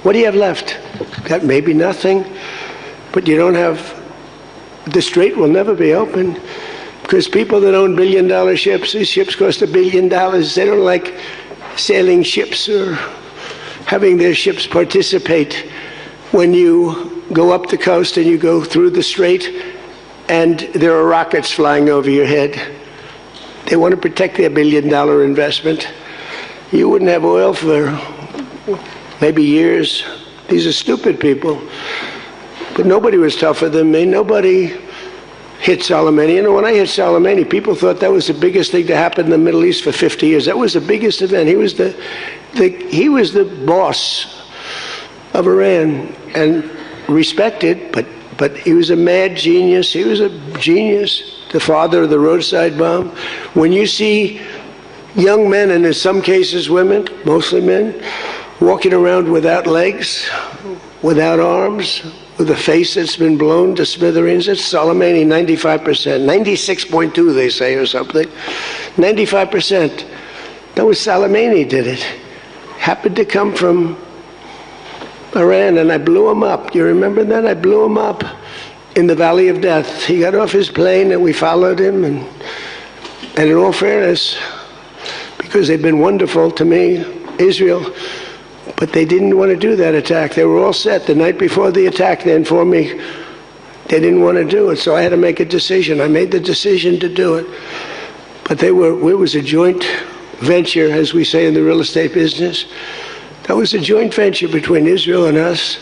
What do you have left? Got maybe nothing, but you don't have, the strait will never be open because people that own billion-dollar ships, these ships cost $1 billion. They don't like sailing ships or having their ships participate when you go up the coast and you go through the strait and there are rockets flying over your head. They want to protect their $1 billion investment. You wouldn't have oil for maybe years. These are stupid people. But nobody was tougher than me. Nobody hit Soleimani. You know, when I hit Soleimani, people thought that was the biggest thing to happen in the Middle East for 50 years. That was the biggest event. He was the boss of Iran and respected, but he was a mad genius. He was a genius, the father of the roadside bomb. When you see young men, and in some cases women, mostly men, walking around without legs, without arms, with a face that's been blown to smithereens, it's Soleimani, 95%, 96.2 they say or something, 95%. That was Soleimani did it. Happened to come from Iran, and I blew him up. You remember that? I blew him up in the Valley of Death. He got off his plane and we followed him, and in all fairness, because they've been wonderful to me, Israel, but they didn't want to do that attack. They were all set. The night before the attack, they informed me they didn't want to do it, so I had to make a decision. I made the decision to do it. But it was a joint venture, as we say in the real estate business. That was a joint venture between Israel and us.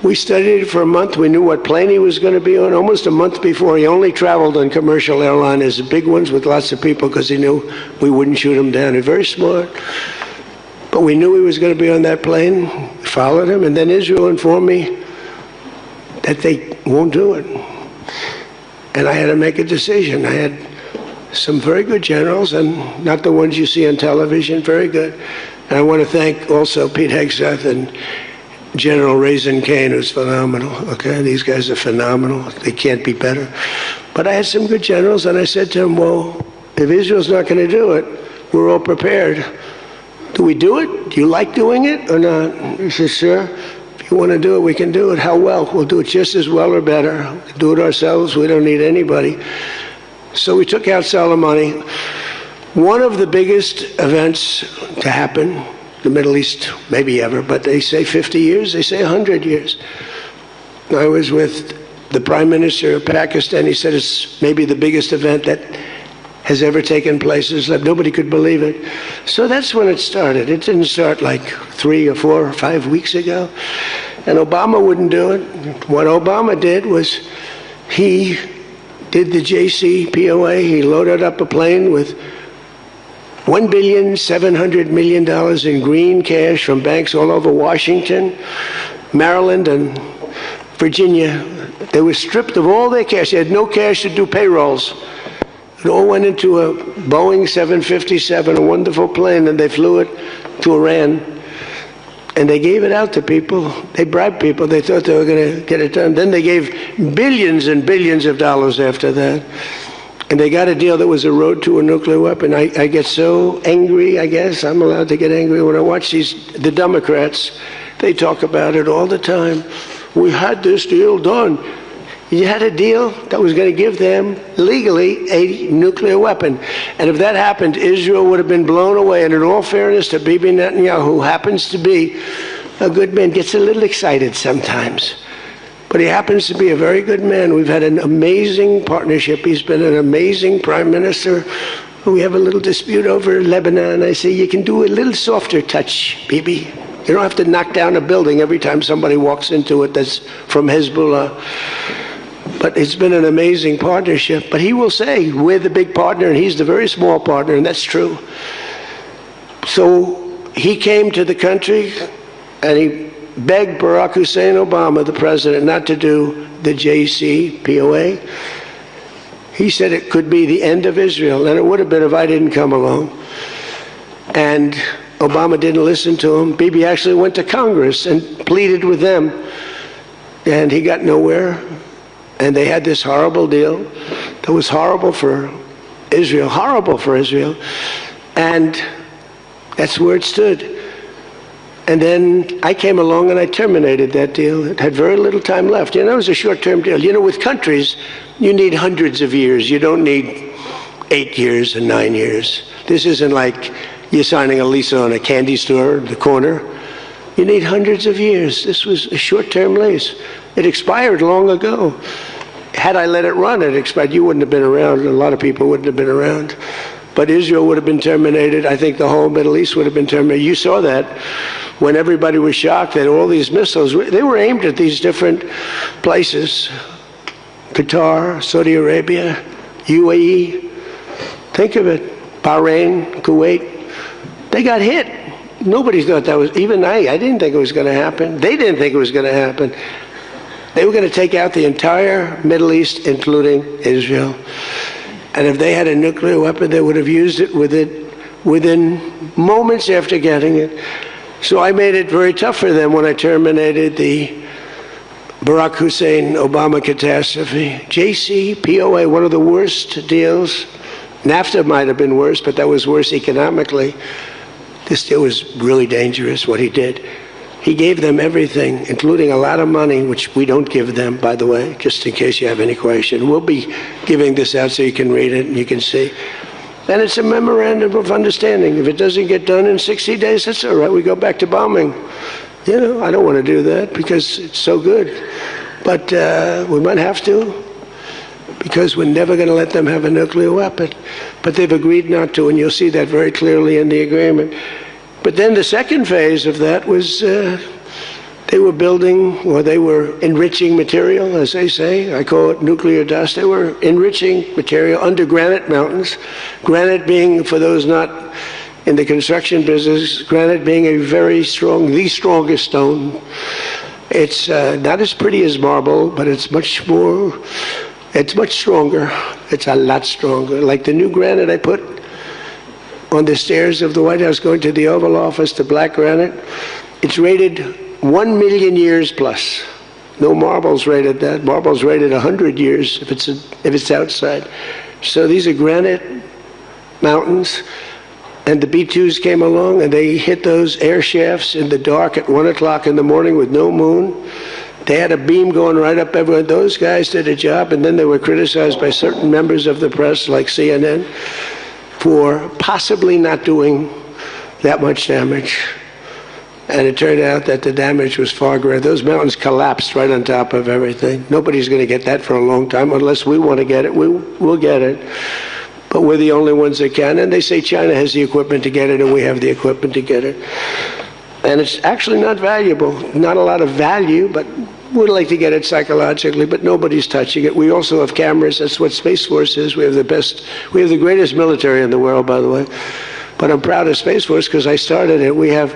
We studied it for a month. We knew what plane he was going to be on. Almost a month before, he only traveled on commercial airliners, the big ones with lots of people, because he knew we wouldn't shoot him down. He's very smart. But we knew he was going to be on that plane. We followed him, and then Israel informed me that they won't do it. And I had to make a decision. I had some very good generals, and not the ones you see on television, very good. And I want to thank also Pete Hegseth and General Raisin Kane, who's phenomenal. Okay, these guys are phenomenal. They can't be better. But I had some good generals, and I said to them, well, if Israel's not going to do it, we're all prepared. Do we do it? Do you like doing it or not? He says, sir, if you want to do it, we can do it. How well? We'll do it just as well or better. We'll do it ourselves. We don't need anybody. So we took out Soleimani. One of the biggest events to happen, in the Middle East, maybe ever, but they say 50 years, they say 100 years. I was with the Prime Minister of Pakistan. He said it's maybe the biggest event that has ever taken place. It's like nobody could believe it. So that's when it started. It didn't start like 3 or 4 or 5 weeks ago. And Obama wouldn't do it. What Obama did was he did the JCPOA. He loaded up a plane with $1.7 billion in green cash from banks all over Washington, Maryland, and Virginia. They were stripped of all their cash. They had no cash to do payrolls. It all went into a Boeing 757, a wonderful plane, and they flew it to Iran. And they gave it out to people. They bribed people. They thought they were going to get it done. Then they gave billions and billions of dollars after that. And they got a deal that was a road to a nuclear weapon. I get so angry, I guess. I'm allowed to get angry when I watch the Democrats. They talk about it all the time. We had this deal done. You had a deal that was going to give them, legally, a nuclear weapon. And if that happened, Israel would have been blown away. And in all fairness to Bibi Netanyahu, who happens to be a good man, gets a little excited sometimes. But he happens to be a very good man. We've had an amazing partnership. He's been an amazing prime minister. We have a little dispute over Lebanon. I say, you can do a little softer touch, Bibi. You don't have to knock down a building every time somebody walks into it that's from Hezbollah. But it's been an amazing partnership. But he will say, we're the big partner, and he's the very small partner, and that's true. So he came to the country, and he begged Barack Hussein Obama, the president, not to do the JCPOA. He said it could be the end of Israel, and it would have been if I didn't come along. And Obama didn't listen to him. Bibi actually went to Congress and pleaded with them, and he got nowhere. And they had this horrible deal that was horrible for Israel, and that's where it stood. And then I came along and I terminated that deal. It had very little time left. You know, it was a short-term deal. You know, with countries, you need hundreds of years. You don't need 8 years and 9 years. This isn't like you're signing a lease on a candy store in the corner. You need hundreds of years. This was a short-term lease. It expired long ago. Had I let it run, it expired. You wouldn't have been around. A lot of people wouldn't have been around. But Israel would have been terminated. I think the whole Middle East would have been terminated. You saw that when everybody was shocked that all these missiles, they were aimed at these different places. Qatar, Saudi Arabia, UAE. Think of it. Bahrain, Kuwait. They got hit. Nobody thought that was, even I didn't think it was going to happen. They didn't think it was going to happen. They were going to take out the entire Middle East, including Israel. And if they had a nuclear weapon, they would have used it within moments after getting it. So I made it very tough for them when I terminated the Barack Hussein Obama catastrophe. JCPOA, one of the worst deals. NAFTA might have been worse, but that was worse economically. This deal was really dangerous, what he did. He gave them everything, including a lot of money, which we don't give them, by the way, just in case you have any question. We'll be giving this out so you can read it and you can see. And it's a memorandum of understanding. If it doesn't get done in 60 days, that's all right. We go back to bombing. You know, I don't want to do that because it's so good. But we might have to, because we're never going to let them have a nuclear weapon. But they've agreed not to, and you'll see that very clearly in the agreement. But then the second phase of that was they were building, or they were enriching material, as they say. I call it nuclear dust. They were enriching material under granite mountains. Granite being, for those not in the construction business, granite being a very strong, the strongest stone. It's not as pretty as marble, but it's much more, it's much stronger. It's a lot stronger. Like the new granite I put on the stairs of the White House going to the Oval Office, the black granite, it's rated 1 million years plus. No marble's rated that. Marble's rated 100 years if it's outside. So these are granite mountains, and the B-2s came along and they hit those air shafts in the dark at 1 o'clock in the morning with no moon. They had a beam going right up everywhere. Those guys did a job, and then they were criticized by certain members of the press, like CNN, for possibly not doing that much damage. And it turned out that the damage was far greater. Those mountains collapsed right on top of everything. Nobody's going to get that for a long time. Unless we want to get it, we'll get it. But we're the only ones that can. And they say China has the equipment to get it, and we have the equipment to get it. And it's actually not valuable. Not a lot of value, but we'd like to get it psychologically, but nobody's touching it. We also have cameras. That's what Space Force is. We have the greatest military in the world, by the way. But I'm proud of Space Force because I started it. We have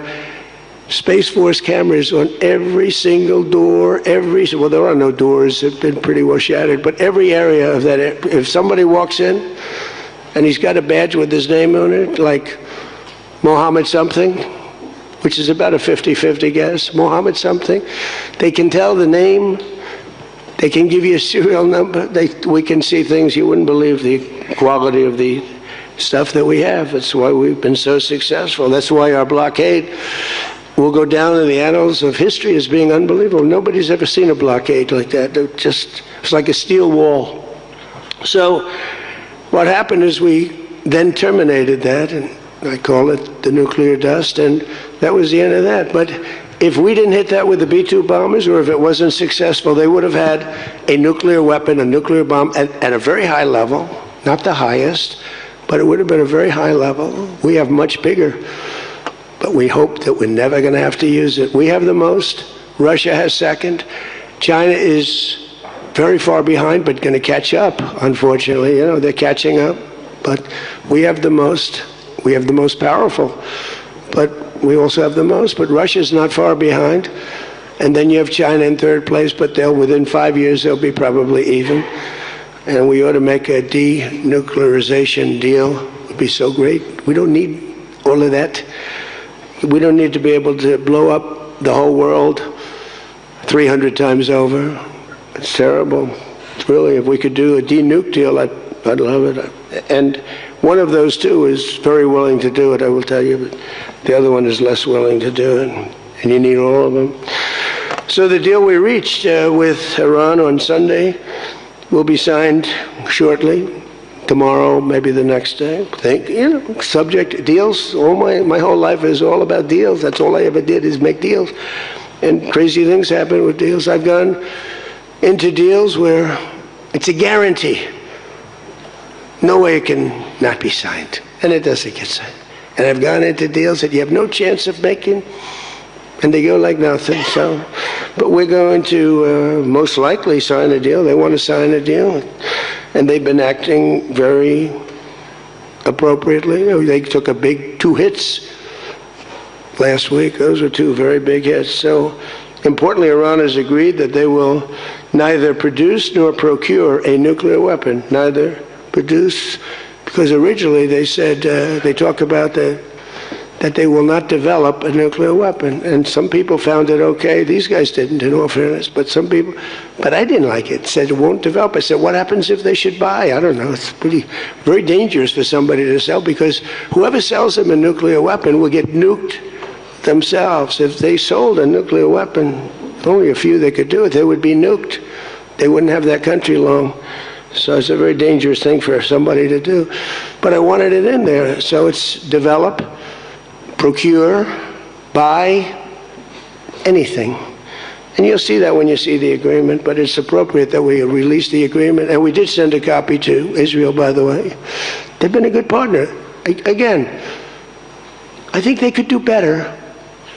Space Force cameras on every single door, well, there are no doors. They've been pretty well shattered, but every area of that. If somebody walks in and he's got a badge with his name on it, like Mohammed something, which is about a 50-50 guess, Mohammed something, they can tell the name, they can give you a serial number, we can see things you wouldn't believe, the quality of the stuff that we have. That's why we've been so successful. That's why our blockade will go down in the annals of history as being unbelievable. Nobody's ever seen a blockade like that. It's like a steel wall. So what happened is we then terminated that, and I call it the nuclear dust, and that was the end of that. But if we didn't hit that with the B-2 bombers, or if it wasn't successful, they would have had a nuclear weapon, a nuclear bomb at a very high level, not the highest, but it would have been a very high level. We have much bigger, but we hope that we're never going to have to use it. We have the most. Russia has second. China is very far behind, but going to catch up, unfortunately. You know, they're catching up, but we have the most. We have the most powerful, but we also have the most. But Russia's not far behind. And then you have China in third place, but within 5 years, they'll be probably even. And we ought to make a denuclearization deal. It would be so great. We don't need all of that. We don't need to be able to blow up the whole world 300 times over. It's terrible. It's really, if we could do a denuke deal, I'd love it. And one of those two is very willing to do it, I will tell you, but the other one is less willing to do it, and you need all of them. So the deal we reached with Iran on Sunday will be signed shortly, tomorrow, maybe the next day. Subject deals. My whole life is all about deals. That's all I ever did is make deals. And crazy things happen with deals. I've gone into deals where it's a guarantee. No way it can not be signed. And it doesn't get signed. And I've gone into deals that you have no chance of making, and they go like nothing. So, but we're going to most likely sign a deal. They want to sign a deal. And they've been acting very appropriately. They took a big 2 hits last week. Those were 2 very big hits. So, importantly, Iran has agreed that they will neither produce nor procure a nuclear weapon. Neither produce, because originally they said, they talk about that they will not develop a nuclear weapon. And some people found it okay. These guys didn't, in all fairness. But some people, but I didn't like it. Said it won't develop. I said, what happens if they should buy? I don't know. It's very dangerous for somebody to sell, because whoever sells them a nuclear weapon will get nuked themselves. If they sold a nuclear weapon, only a few that could do it, they would be nuked. They wouldn't have that country long. So it's a very dangerous thing for somebody to do. But I wanted it in there. So it's develop, procure, buy, anything. And you'll see that when you see the agreement, but it's appropriate that we release the agreement. And we did send a copy to Israel, by the way. They've been a good partner. Again, I think they could do better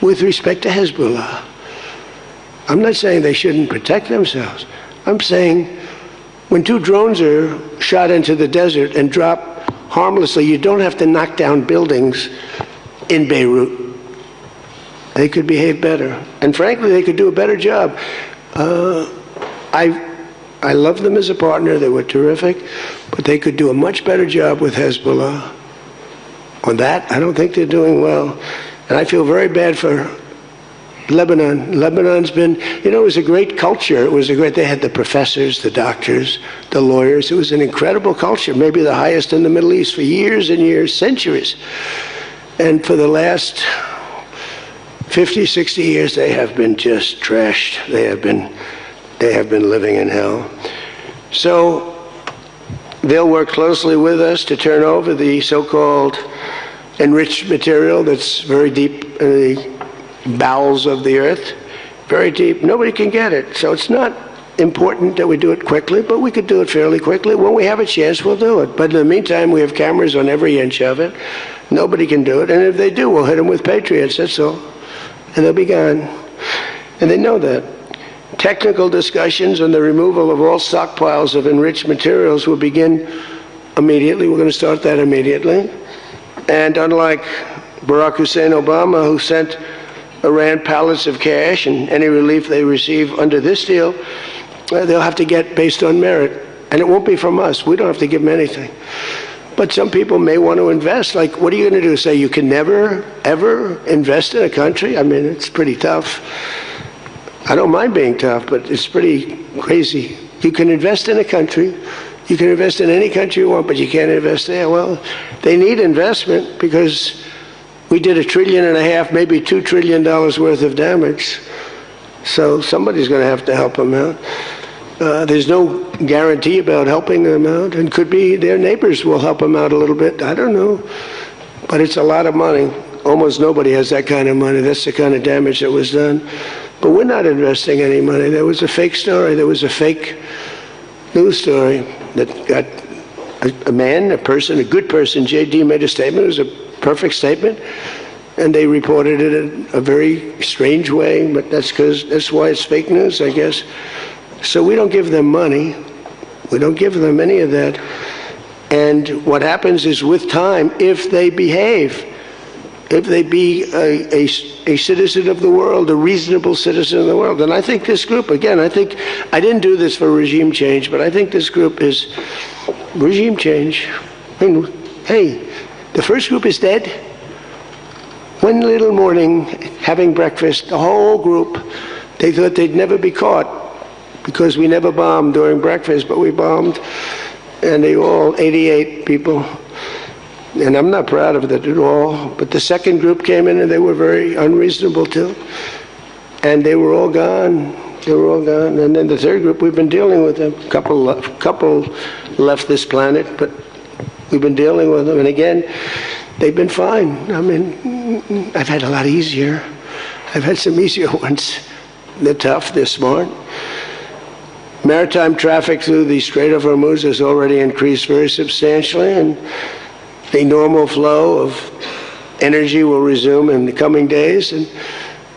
with respect to Hezbollah. I'm not saying they shouldn't protect themselves. I'm saying when 2 drones are shot into the desert and drop harmlessly, you don't have to knock down buildings in Beirut. They could behave better. And frankly, they could do a better job. I love them as a partner. They were terrific. But they could do a much better job with Hezbollah. On that, I don't think they're doing well. And I feel very bad for Lebanon. Lebanon's been, it was a great culture. They had the professors, the doctors, the lawyers. It was an incredible culture, maybe the highest in the Middle East for years and years, centuries. And for the last 50, 60 years, they have been just trashed. They have been living in hell. So they'll work closely with us to turn over the so-called enriched material that's very deep in the bowels of the earth, very deep. Nobody can get it. So it's not important that we do it quickly, but we could do it fairly quickly. When we have a chance, we'll do it. But in the meantime, we have cameras on every inch of it. Nobody can do it. And if they do, we'll hit them with Patriots, that's all. And they'll be gone. And they know that. Technical discussions on the removal of all stockpiles of enriched materials will begin immediately. We're going to start that immediately. And unlike Barack Hussein Obama, who sent Iran pallets of cash, and any relief they receive under this deal, they'll have to get based on merit. And it won't be from us. We don't have to give them anything. But some people may want to invest. Like, what are you going to do? Say you can never, ever invest in a country? I mean, it's pretty tough. I don't mind being tough, but it's pretty crazy. You can invest in a country. You can invest in any country you want, but you can't invest there. Well, they need investment because we did $1.5 trillion, maybe $2 trillion worth of damage. So somebody's going to have to help them out. There's no guarantee about helping them out, and could be their neighbors will help them out a little bit. I don't know. But it's a lot of money. Almost nobody has that kind of money. That's the kind of damage that was done. But we're not investing any money. There was a fake story. There was a fake news story that got a person, a good person. J.D. made a statement. It was a perfect statement. And they reported it in a very strange way. But that's why it's fake news, I guess. So we don't give them money. We don't give them any of that. And what happens is with time, if they behave, if they be a citizen of the world, a reasonable citizen of the world. And I think this group, again, I didn't do this for regime change, but I think this group is regime change. I mean, hey, the first group is dead. One little morning, having breakfast, the whole group, they thought they'd never be caught because we never bombed during breakfast, but we bombed. And they all, 88 people, And I'm not proud of it at all. But the second group came in and they were very unreasonable too. And they were all gone. They were all gone. And then the third group, we've been dealing with them. Couple left this planet, but we've been dealing with them. And again, they've been fine. I mean, I've had a lot easier. I've had some easier ones. They're tough, they're smart. Maritime traffic through the Strait of Hormuz has already increased very substantially, and the normal flow of energy will resume in the coming days,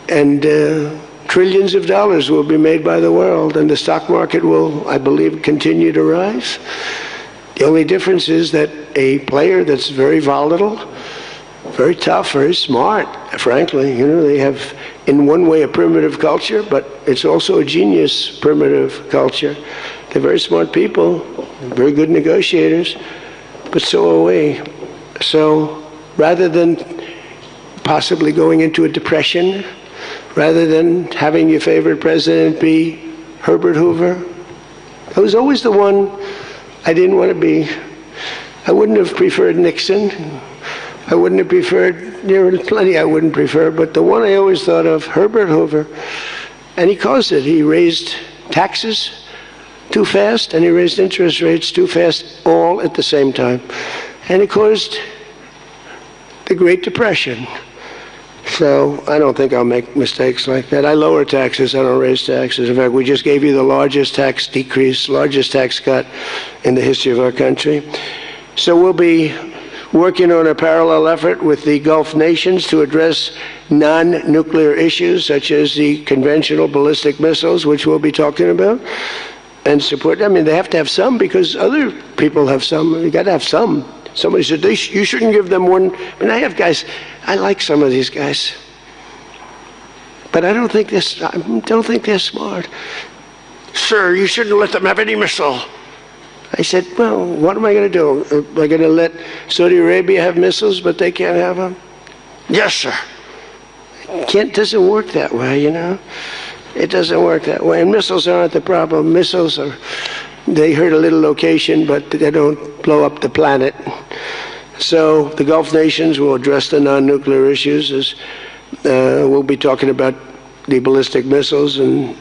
and trillions of dollars will be made by the world, and the stock market will, I believe, continue to rise. The only difference is that a player that's very volatile, very tough, very smart, frankly, they have in one way a primitive culture, but it's also a genius primitive culture. They're very smart people, very good negotiators, but so are we. So rather than possibly going into a depression, rather than having your favorite president be Herbert Hoover, I was always the one I didn't want to be. I wouldn't have preferred Nixon. I wouldn't have preferred, there were plenty I wouldn't prefer, but the one I always thought of, Herbert Hoover, and he caused it. He raised taxes too fast, and he raised interest rates too fast, all at the same time. And it caused the Great Depression. So I don't think I'll make mistakes like that. I lower taxes, I don't raise taxes. In fact, we just gave you the largest tax decrease, largest tax cut in the history of our country. So we'll be working on a parallel effort with the Gulf nations to address non-nuclear issues such as the conventional ballistic missiles, which we'll be talking about, and support. I mean, they have to have some because other people have some. You got to have some. Somebody said you shouldn't give them one. I mean, I have guys. I like some of these guys, but I don't think they're smart. Sir, you shouldn't let them have any missile. I said, well, what am I going to do? Am I going to let Saudi Arabia have missiles, but they can't have them? Yes, sir. It doesn't work that way, It doesn't work that way. And missiles aren't the problem. Missiles they hurt a little location, but they don't blow up the planet. So the Gulf nations will address the non-nuclear issues. We'll be talking about the ballistic missiles, and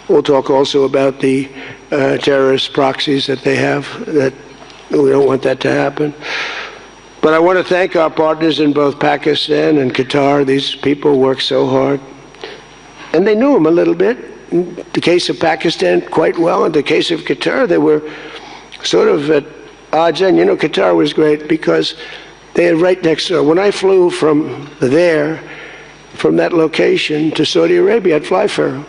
we'll talk also about the terrorist proxies that they have. That we don't want that to happen. But I want to thank our partners in both Pakistan and Qatar. These people work so hard. And they knew them a little bit. In the case of Pakistan, quite well. In the case of Qatar, they were sort of at odds. And Qatar was great because they had right next door. When I flew from that location to Saudi Arabia, I'd fly for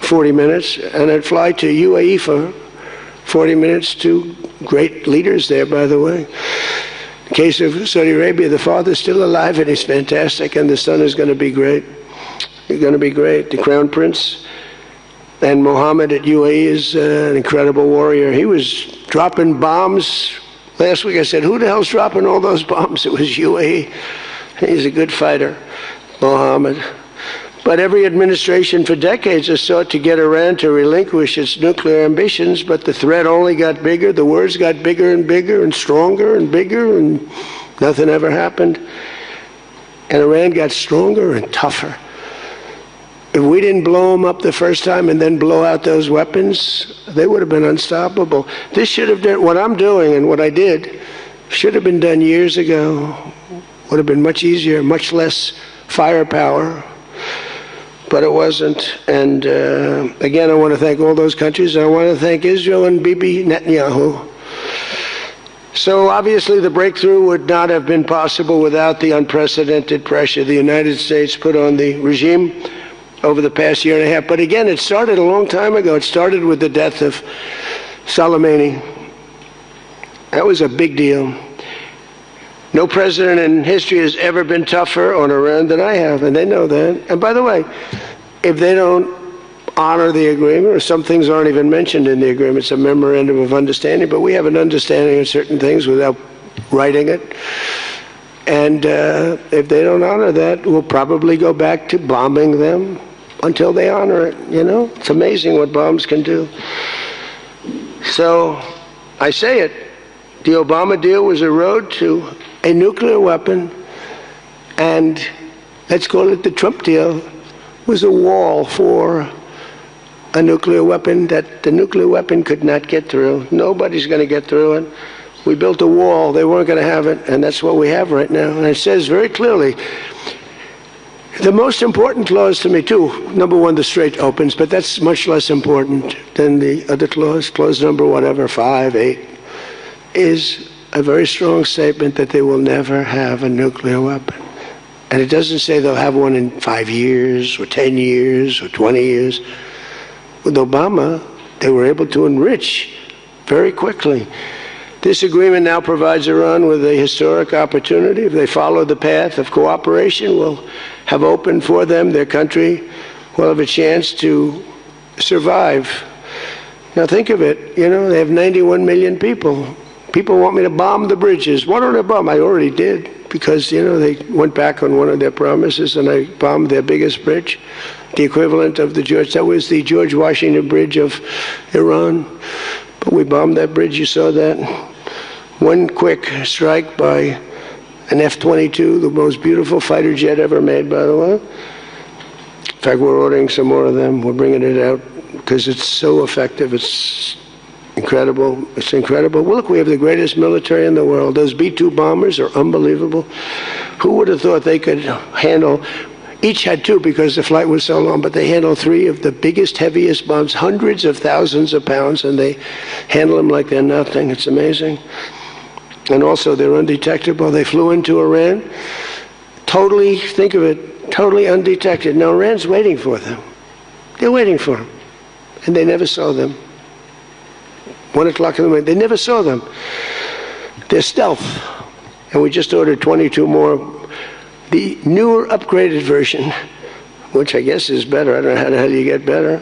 40 minutes, and I'd fly to UAE for 40 minutes, to great leaders there, by the way. In the case of Saudi Arabia, the father's still alive, and he's fantastic, and the son is going to be great. He's going to be great. The Crown Prince and Mohammed at UAE is an incredible warrior. He was dropping bombs. Last week I said, who the hell's dropping all those bombs? It was UAE. He's a good fighter, Mohammed. But every administration for decades has sought to get Iran to relinquish its nuclear ambitions, but the threat only got bigger. The words got bigger and bigger and stronger and bigger, and nothing ever happened. And Iran got stronger and tougher. If we didn't blow them up the first time and then blow out those weapons, they would have been unstoppable. This should have done, what I'm doing and what I did, should have been done years ago. Would have been much easier, much less firepower. But it wasn't. And again, I want to thank all those countries. I want to thank Israel and Bibi Netanyahu. So obviously the breakthrough would not have been possible without the unprecedented pressure the United States put on the regime over the past year and a half. But again, it started a long time ago. It started with the death of Soleimani. That was a big deal. No president in history has ever been tougher on Iran than I have, and they know that. And by the way, if they don't honor the agreement, or some things aren't even mentioned in the agreement, it's a memorandum of understanding, but we have an understanding of certain things without writing it. And if they don't honor that, we'll probably go back to bombing them until they honor it, It's amazing what bombs can do. So I say it. The Obama deal was a road to a nuclear weapon, and let's call it the Trump deal, was a wall for a nuclear weapon that the nuclear weapon could not get through. Nobody's going to get through it. We built a wall. They weren't going to have it, and that's what we have right now. And it says very clearly, the most important clause to me, too, number one, the Strait opens, but that's much less important than the other clause. Clause number whatever, 5, 8, is a very strong statement that they will never have a nuclear weapon. And it doesn't say they'll have one in 5 years or 10 years or 20 years. With Obama, they were able to enrich very quickly. This agreement now provides Iran with a historic opportunity. If they follow the path of cooperation, will have opened for them, their country will have a chance to survive. Now think of it, they have 91 million people. People want me to bomb the bridges. Why don't I bomb? I already did, because, they went back on one of their promises, and I bombed their biggest bridge, the equivalent of that was the George Washington Bridge of Iran. But we bombed that bridge, you saw that. One quick strike by an F-22, the most beautiful fighter jet ever made, by the way. In fact, we're ordering some more of them. We're bringing it out because it's so effective. It's incredible. It's incredible. Well, look, we have the greatest military in the world. Those B-2 bombers are unbelievable. Who would have thought they could handle, each had 2 because the flight was so long, but they handle 3 of the biggest, heaviest bombs, hundreds of thousands of pounds, and they handle them like they're nothing. It's amazing. And also, they're undetectable. They flew into Iran, totally, think of it, totally undetected. Now, Iran's waiting for them. They're waiting for them. And they never saw them. 1 o'clock in the morning, they never saw them. They're stealth. And we just ordered 22 more. The newer, upgraded version, which I guess is better. I don't know how the hell you get better.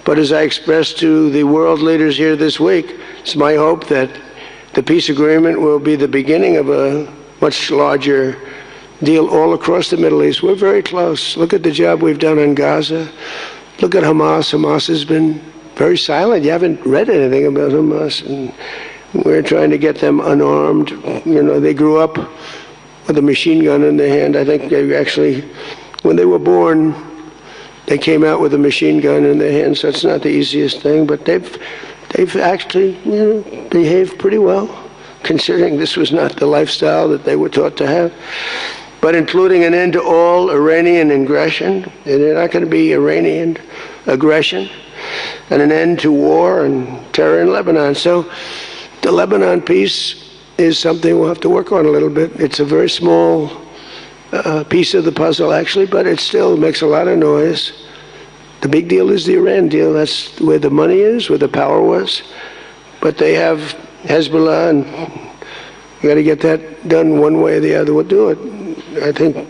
But as I expressed to the world leaders here this week, it's my hope that the peace agreement will be the beginning of a much larger deal all across the Middle East. We're very close. Look at the job we've done in Gaza. Look at Hamas. Hamas has been very silent. You haven't read anything about Hamas. And we're trying to get them unarmed. They grew up with a machine gun in their hand. I think they actually, when they were born, they came out with a machine gun in their hand. So it's not the easiest thing, but they've actually, behaved pretty well, considering this was not the lifestyle that they were taught to have. But including an end to all Iranian aggression, and they're not going to be Iranian aggression, and an end to war and terror in Lebanon. So the Lebanon peace is something we'll have to work on a little bit. It's a very small piece of the puzzle, actually, but it still makes a lot of noise. The big deal is the Iran deal. That's where the money is, where the power was. But they have Hezbollah, and we got to get that done one way or the other. We'll do it. I think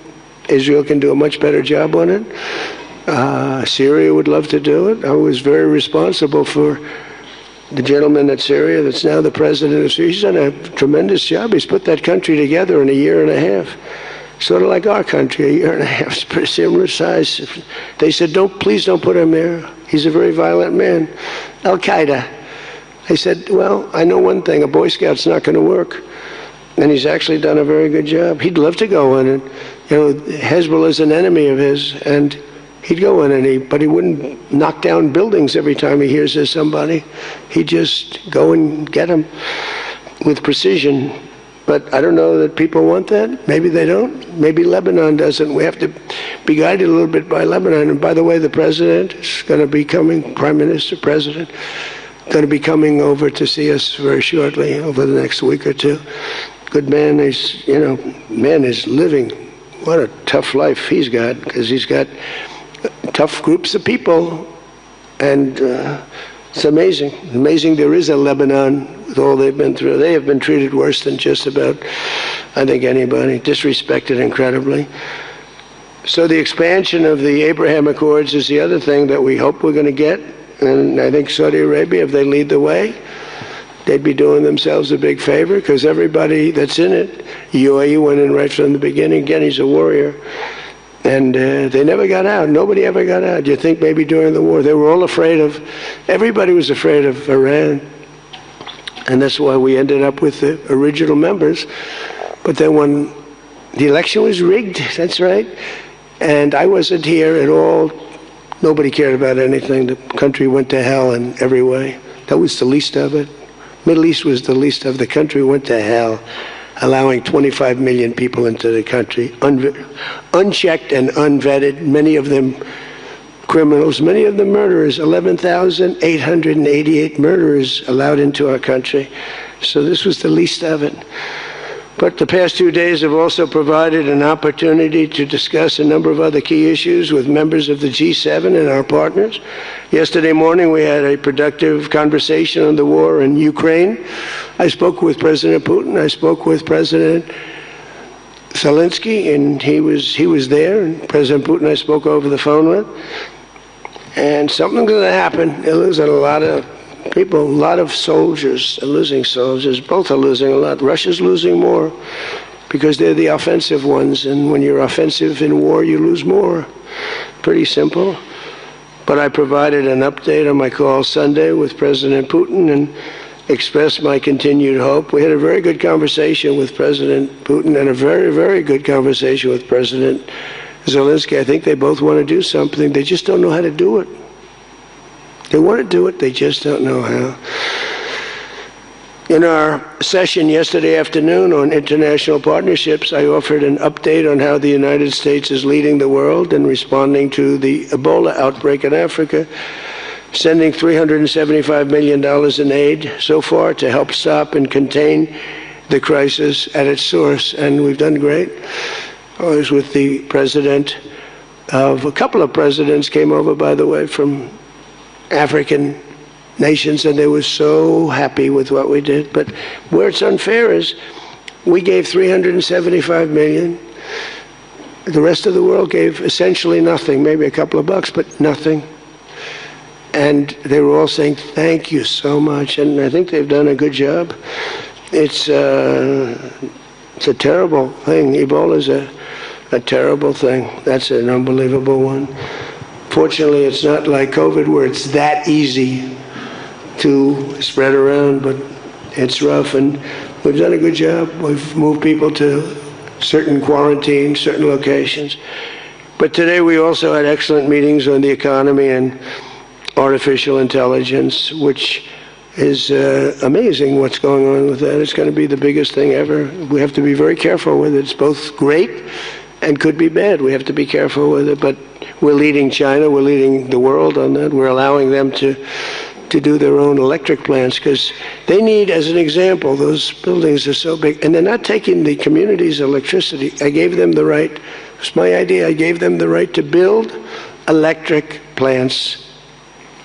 Israel can do a much better job on it. Syria would love to do it. I was very responsible for the gentleman at Syria that's now the president of Syria. He's done a tremendous job. He's put that country together in a year and a half. Sort of like our country, a year and a half. It's pretty similar size. They said, please don't put him there. He's a very violent man. Al-Qaeda. I said, well, I know one thing. A Boy Scout's not going to work. And he's actually done a very good job. He'd love to go in. And, Hezbollah is an enemy of his. And he'd go in, but he wouldn't knock down buildings every time he hears there's somebody. He'd just go and get them with precision. But I don't know that people want that. Maybe they don't. Maybe Lebanon doesn't. We have to be guided a little bit by Lebanon. And by the way, the president is going to be coming, Prime Minister, President, going to be coming over to see us very shortly, over the next week or 2. Good man. He's, man is living. What a tough life he's got, because he's got tough groups of people. And it's amazing. Amazing there is a Lebanon with all they've been through. They have been treated worse than just about, I think, anybody. Disrespected incredibly. So the expansion of the Abraham Accords is the other thing that we hope we're going to get. And I think Saudi Arabia, if they lead the way, they'd be doing themselves a big favor, because everybody that's in it, UAE went in right from the beginning. Again, he's a warrior. And they never got out. Nobody ever got out. You think maybe during the war, they were all afraid of, everybody was afraid of Iran. And that's why we ended up with the original members But then when the election was rigged, that's right, and I wasn't here at all, nobody cared about anything. The country went to hell in every way. That was the least of it. Middle East was the least of it. The country went to hell, allowing 25 million people into the country, unchecked and unvetted, many of them criminals, many of them murderers, 11,888 murderers allowed into our country. So this was the least of it. But the past 2 days have also provided an opportunity to discuss a number of other key issues with members of the G7 and our partners. Yesterday morning, we had a productive conversation on the war in Ukraine. I spoke with President Putin. I spoke with President Zelensky, and he was there. And President Putin I spoke over the phone with. And something's going to happen. They're losing a lot of people, a lot of soldiers are losing soldiers. Both are losing a lot. Russia's losing more because they're the offensive ones. And when you're offensive in war, you lose more. Pretty simple. But I provided an update on my call Sunday with President Putin and expressed my continued hope. We had a very good conversation with President Putin and a very, very good conversation with President Zelensky. I think they both want to do something. They just don't know how to do it. They want to do it, they just don't know how. In our session yesterday afternoon on international partnerships, I offered an update on how the United States is leading the world in responding to the Ebola outbreak in Africa, sending $375 million in aid so far to help stop and contain the crisis at its source, and we've done great. I was with the president of a couple of presidents came over, by the way, from African nations, and they were so happy with what we did. But where it's unfair is we gave $375 million. The rest of the world gave essentially nothing, maybe a couple of bucks, but nothing. And they were all saying, thank you so much. And I think they've done a good job. It's a terrible thing. Ebola is a terrible thing. That's an unbelievable one. Fortunately, it's not like COVID where it's that easy to spread around, but it's rough, and we've done a good job. We've moved people to certain quarantines, certain locations. But today we also had excellent meetings on the economy and artificial intelligence, which is amazing what's going on with that. It's going to be the biggest thing ever. We have to be very careful with it. It's both great and could be bad. We have to be careful with it, but we're leading China, we're leading the world on that. We're allowing them to do their own electric plants because they need, as an example, those buildings are so big, and they're not taking the community's electricity. I gave them the right, it's my idea, I gave them the right to build electric plants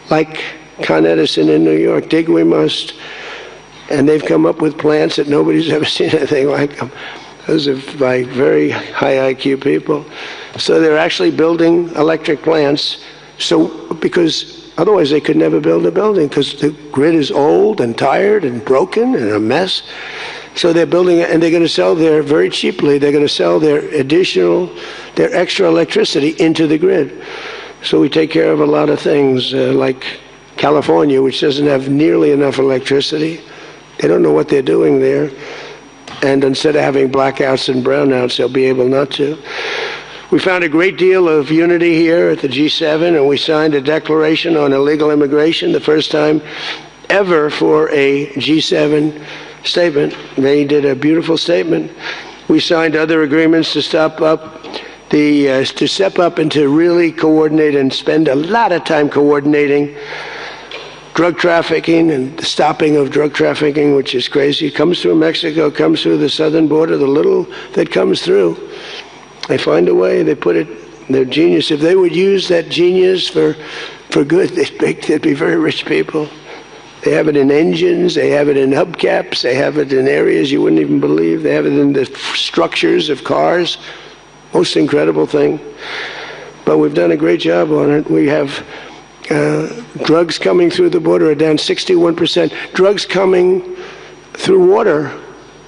like Con Edison in New York. Dig we must. And they've come up with plants that nobody's ever seen anything like them. Those are by very high IQ people. So they're actually building electric plants. So because otherwise they could never build a building because the grid is old and tired and broken and a mess. So they're building it, and they're going to sell very cheaply, they're going to sell their extra electricity into the grid. So we take care of a lot of things like California, which doesn't have nearly enough electricity. They don't know what they're doing there. And instead of having blackouts and brownouts, they'll be able not to. We found a great deal of unity here at the G7, and we signed a declaration on illegal immigration, the first time ever for a G7 statement. They did a beautiful statement. We signed other agreements to step up and to really coordinate and spend a lot of time coordinating drug trafficking and the stopping of drug trafficking, which is crazy. It comes through Mexico, comes through the southern border, the little that comes through. They find a way, they put it, they're genius. If they would use that genius for good, they'd be very rich people. They have it in engines, they have it in hubcaps, they have it in areas you wouldn't even believe. They have it in the structures of cars. Most incredible thing. But we've done a great job on it. We have drugs coming through the border are down 61%. Drugs coming through water,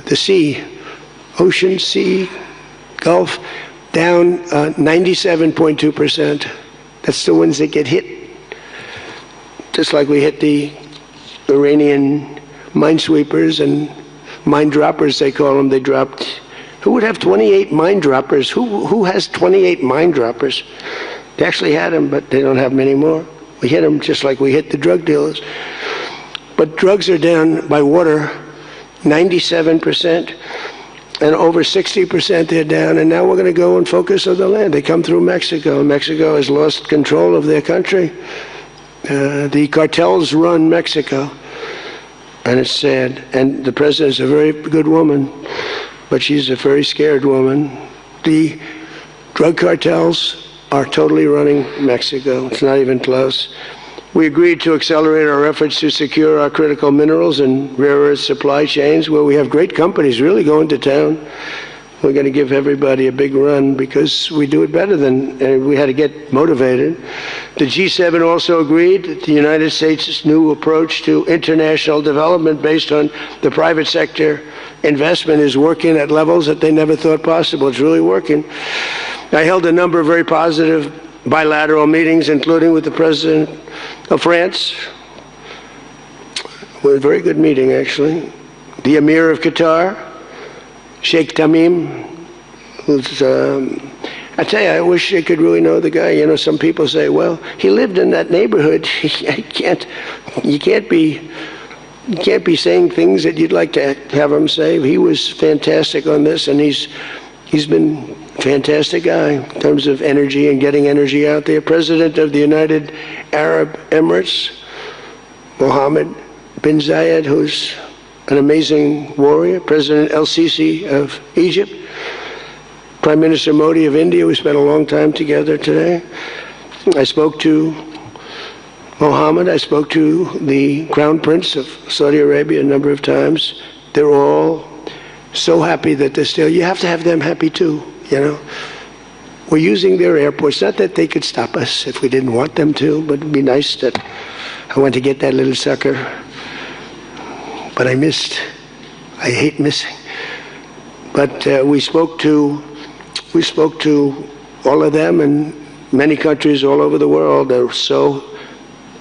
the sea, ocean, sea, Gulf, down 97.2%. That's the ones that get hit. Just like we hit the Iranian minesweepers and mine droppers, they call them. They dropped Who would have 28 mine droppers? Who has 28 mine droppers? They actually had them, but they don't have them anymore. We hit them just like we hit the drug dealers. But drugs are down by water 97%, and over 60% they're down, and now we're going to go and focus on the land. They come through Mexico. Mexico has lost control of their country. The cartels run Mexico, and it's sad. And the president is a very good woman, but she's a very scared woman. The drug cartels are totally running Mexico. It's not even close. We agreed to accelerate our efforts to secure our critical minerals and rare earth supply chains, where we have great companies really going to town. We're going to give everybody a big run because we do it better and we had to get motivated. The G7 also agreed that the United States' new approach to international development based on the private sector investment is working at levels that they never thought possible. It's really working. I held a number of very positive bilateral meetings, including with the President of France. It was a very good meeting, actually. The Emir of Qatar, Sheikh Tamim, who's, I tell you, I wish I could really know the guy. You know, some people say, well, he lived in that neighborhood. You can't be saying things that you'd like to have him say. He was fantastic on this, and he's been a fantastic guy in terms of energy and getting energy out there. President of the United Arab Emirates, Mohammed bin Zayed, who's an amazing warrior. President El-Sisi of Egypt. Prime Minister Modi of India. We spent a long time together today. I spoke to Mohammed. I spoke to the Crown Prince of Saudi Arabia a number of times. They're all so happy that they're still. You have to have them happy too, you know. We're using their airports. Not that they could stop us if we didn't want them to, but it'd be nice that I went to get that little sucker. But I missed. I hate missing. But we spoke to all of them and many countries all over the world. So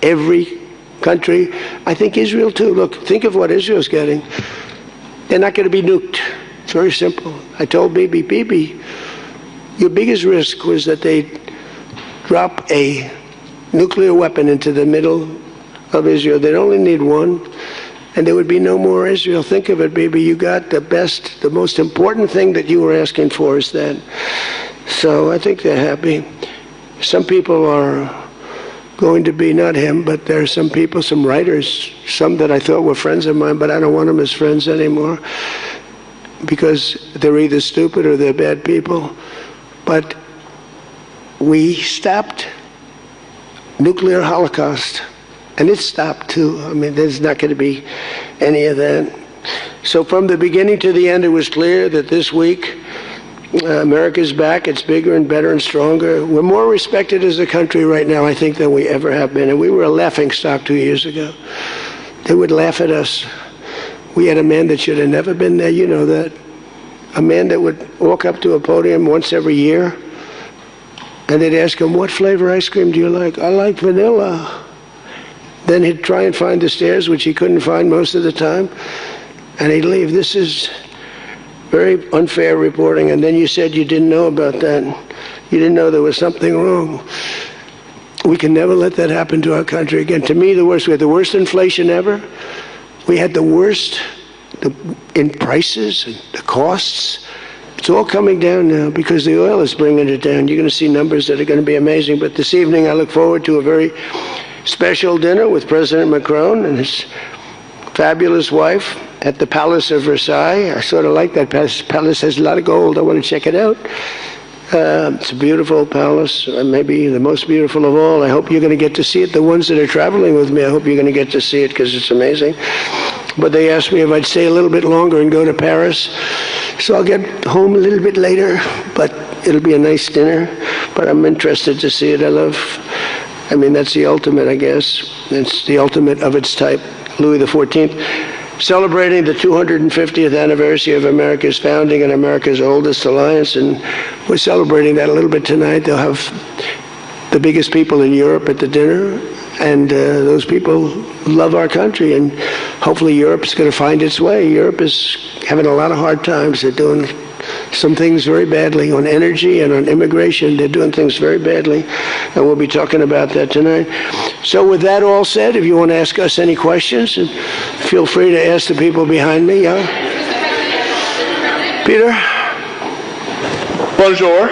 every country, I think Israel too. Look, think of what Israel's getting. They're not going to be nuked. It's very simple. I told Bibi, your biggest risk was that they drop a nuclear weapon into the middle of Israel. They'd only need one, and there would be no more Israel. Think of it, Bibi. You got the best, the most important thing that you were asking for is that. So I think they're happy. Some people are going to be, not him, but there are some people, some writers, some that I thought were friends of mine, but I don't want them as friends anymore because they're either stupid or they're bad people. But we stopped nuclear holocaust, and it stopped too. I mean, there's not going to be any of that. So from the beginning to the end, it was clear that this week America's back. It's bigger and better and stronger. We're more respected as a country right now, I think, than we ever have been. And we were a laughingstock 2 years ago. They would laugh at us. We had a man that should have never been there. You know that. A man that would walk up to a podium once every year, and they'd ask him, what flavor ice cream do you like? I like vanilla. Then he'd try and find the stairs, which he couldn't find most of the time, and he'd leave. This is very unfair reporting. And then you said you didn't know about that. You didn't know there was something wrong. We can never let that happen to our country again. To me, the worst. We had the worst inflation ever. We had the worst in prices and the costs. It's all coming down now because the oil is bringing it down. You're going to see numbers that are going to be amazing. But this evening, I look forward to a very special dinner with President Macron and his fabulous wife at the Palace of Versailles. I sort of like that palace. Palace has a lot of gold. I want to check it out. It's a beautiful palace, maybe the most beautiful of all. I hope you're going to get to see it. The ones that are traveling with me, I hope you're going to get to see it because it's amazing. But they asked me if I'd stay a little bit longer and go to Paris. So I'll get home a little bit later, but it'll be a nice dinner. But I'm interested to see it. I mean, that's the ultimate, I guess. It's the ultimate of its type. Louis XIV. Celebrating the 250th anniversary of America's founding and America's oldest alliance, and we're celebrating that a little bit tonight. They'll have the biggest people in Europe at the dinner, and those people love our country, and hopefully Europe's going to find its way. Europe is having a lot of hard times. They're doing some things very badly. On energy and on immigration, they're doing things very badly, and we'll be talking about that tonight. So with that all said, if you want to ask us any questions, feel free to ask the people behind me. Yeah? Peter? Bonjour.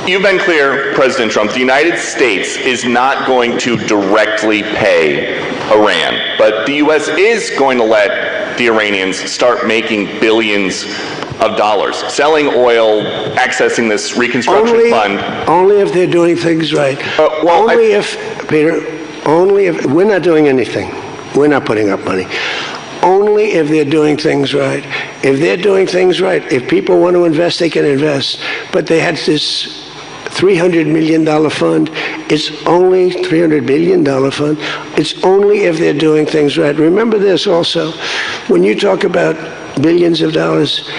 You've been clear, President Trump, the United States is not going to directly pay Iran, but the U.S. is going to let the Iranians start making billions of dollars, selling oil, accessing this reconstruction fund. Only if they're doing things right. Only if we're not doing anything. We're not putting up money. Only if they're doing things right. If they're doing things right, if people want to invest, they can invest. But they had this $300 million fund. It's only $300 billion fund. It's only if they're doing things right. Remember this also. When you talk about billions of dollars,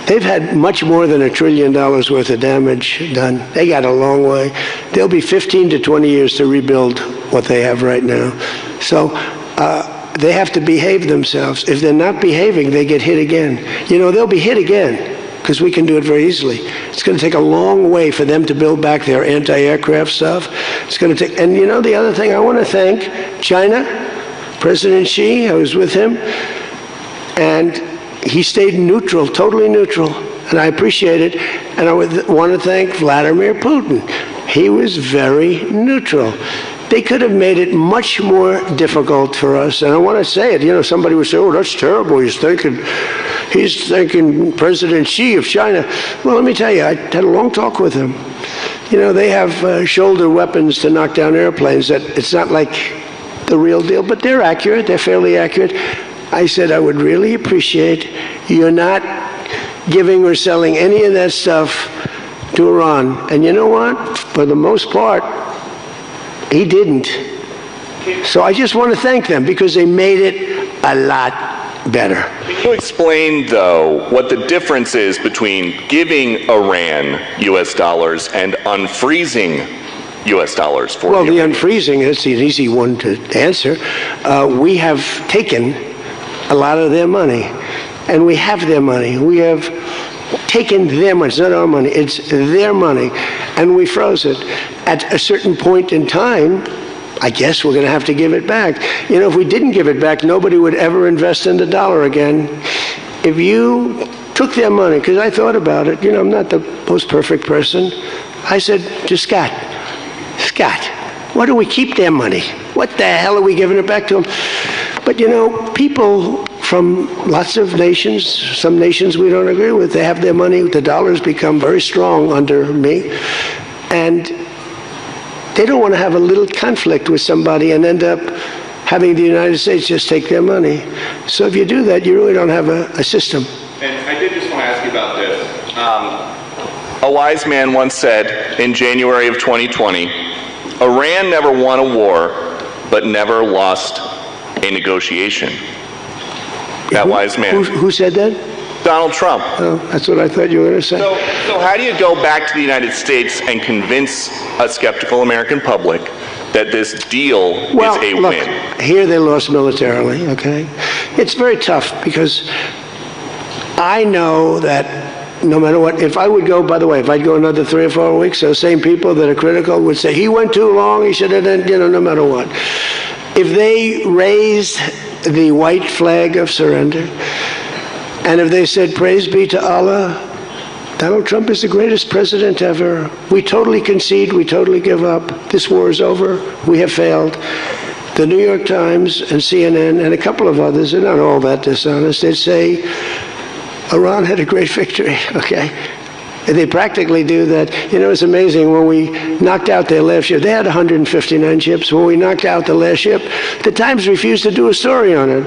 they've had much more than $1 trillion worth of damage done. They got a long way. There'll be 15 to 20 years to rebuild what they have right now. So they have to behave themselves. If they're not behaving, they get hit again. You know, they'll be hit again because we can do it very easily. It's going to take a long way for them to build back their anti-aircraft stuff. It's going to take, and you know, the other thing, I want to thank China, President Xi. I was with him, and he stayed neutral, totally neutral, and I appreciate it. And I would want to thank Vladimir Putin. He was very neutral. They could have made it much more difficult for us. And I want to say it. You know, somebody would say, oh, that's terrible. He's thinking President Xi of China. Well, let me tell you, I had a long talk with him. You know, they have shoulder weapons to knock down airplanes. That it's not like the real deal, but they're accurate. They're fairly accurate. I said, I would really appreciate you're not giving or selling any of that stuff to Iran. And you know what? For the most part, he didn't. So I just want to thank them because they made it a lot better. Can you explain, though, what the difference is between giving Iran U.S. dollars and unfreezing U.S. dollars for Well, the unfreezing, that's an easy one to answer. We have taken a lot of their money, and we have their money. We have taken their money. It's not our money. It's their money, and we froze it. At a certain point in time, I guess we're going to have to give it back. You know, if we didn't give it back, nobody would ever invest in the dollar again. If you took their money, because I thought about it, you know, I'm not the most perfect person. I said to Scott, why do we keep their money? What the hell are we giving it back to them? But, you know, people from lots of nations, some nations we don't agree with, they have their money. The dollar's become very strong under me. And they don't want to have a little conflict with somebody and end up having the United States just take their money. So if you do that, you really don't have a system. And I did just want to ask you about this. A wise man once said in January of 2020, Iran never won a war, but never lost a negotiation. That wise man. Who said that? Donald Trump. Oh, that's what I thought you were going to say. So how do you go back to the United States and convince a skeptical American public that this deal is a win? Here they lost militarily, okay? It's very tough because I know that no matter what, if I would go, by the way, if I'd go another 3 or 4 weeks, those same people that are critical would say, he went too long, he should have done, you know, no matter what. If they raised the white flag of surrender, and if they said, praise be to Allah, Donald Trump is the greatest president ever. We totally concede, we totally give up. This war is over, we have failed. The New York Times and CNN and a couple of others, they're not all that dishonest, they'd say, Iran had a great victory, okay? And they practically do that. You know, it's amazing, when we knocked out their last ship, they had 159 ships. When we knocked out the last ship, the Times refused to do a story on it.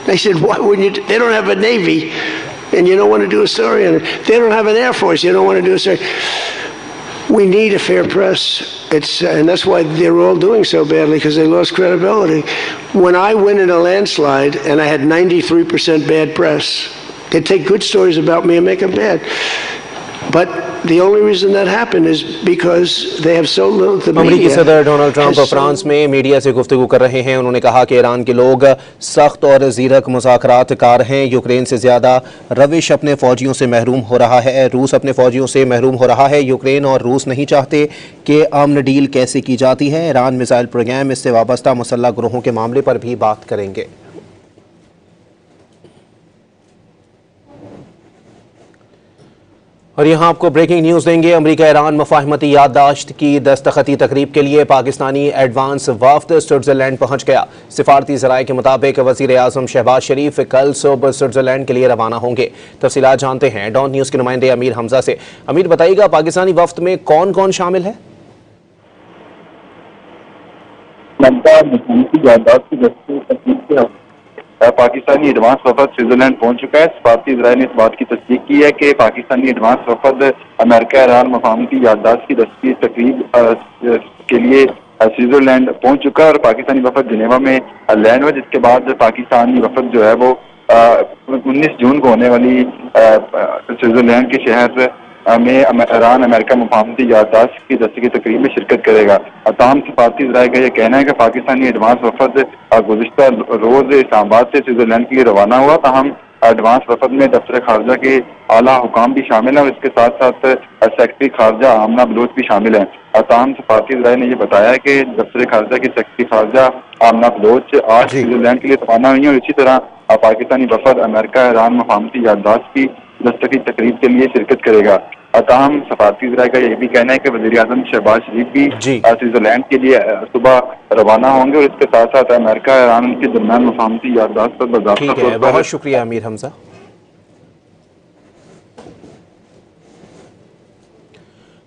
They said, why wouldn't you? They don't have a Navy, and you don't want to do a story on it. They don't have an Air Force, you don't want to do a story. We need a fair press. And that's why they're all doing so badly, because they lost credibility. When I win in a landslide, and I had 93% bad press, they take good stories about me and make them bad. But the only reason that happened is because they have so little the अमरीकी media सदर Donald Trump has so- France में media से गुफ्तगू कर रहे हैं। उन्होंने कहा कि ईरान के लोग सख्त और ज़ीरक मुज़ाकरातकार हैं। यूक्रेन से ज़्यादा रविश अपने फौजियों से महरूम हो रहा है, रूस अपने फौजियों से महरूम हो रहा है। यूक्रेन और रूस नहीं चाहते कि अमन डील कैसे की जाती है। ईरान मिसाइल प्रोग्राम, इससे वाबस्ता मुसल्लह ग्रोहों के मामले पर भी बात करेंगे। और यहाँ आपको ब्रेकिंग न्यूज़ देंगे। अमेरिका ईरान मुफाहमती याददाश्त की दस्तखती तकरीब के लिए पाकिस्तानी एडवांस वफ्द स्विट्ज़रलैंड पहुँच गया। सिफारती ज़राए के मुताबिक वज़ीर आज़म शहबाज शरीफ कल सुबह स्विट्ज़रलैंड के लिए रवाना होंगे। तफसीलात जानते हैं डॉन न्यूज़ के नुमाइंदे अमीर हमजा से। अमीर, बताइएगा पाकिस्तानी वफ्द में कौन कौन शामिल है? पाकिस्तानी एडवांस वफद स्विट्जरलैंड पहुंच चुका है। सफारती ज़राए ने इस बात की तस्दीक की है कि पाकिस्तानी एडवांस वफद अमेरिका ईरान मुफाहमती याददाश्त की दस्तखती तकरीब के लिए स्विट्जरलैंड पहुंच चुका है और पाकिस्तानी वफद जिनेवा में लैंड हुआ, जिसके बाद पाकिस्तानी वफद जो है वो 19 जून को होने वाली स्विट्जरलैंड के शहर में ईरान अमेरिका मुफाहमती याददाश्त की दस्तखती तकरीब में शिरकत करेगा। तमाम सफारती ज़राए का यह कहना है कि पाकिस्तानी एडवांस वफद गुज़िश्ता रोज इस्लामाबाद से स्विट्जरलैंड के लिए रवाना हुआ। ताहम एडवांस वफद में दफ्तर खारजा के आला हुकाम भी शामिल है और इसके साथ साथ सेक्रेटरी खारजा आमना बलोच भी शामिल है। ताहम सफारती ज़राए ने यह बताया कि दफ्तर खारजा की सेक्रेटरी खारजा आमना बलोच आज स्विट्जरलैंड के लिए रवाना हुई है और इसी तरह पाकिस्तानी वफद अमेरिका ईरान मुफाहमती याददाश्त की दस्तखती तकरीब के लिए शिरकत करेगा। ताहम सफारती ज़राए का यह भी कहना है कि वज़ीर आज़म शहबाज शरीफ भी स्विट्जरलैंड के लिए सुबह रवाना होंगे और इसके साथ साथ अमेरिका ईरान के दरमियान मुफाहमती याददाश्त पर बाज़ाब्ता तौर पर। बहुत शुक्रिया अमीर हमजा।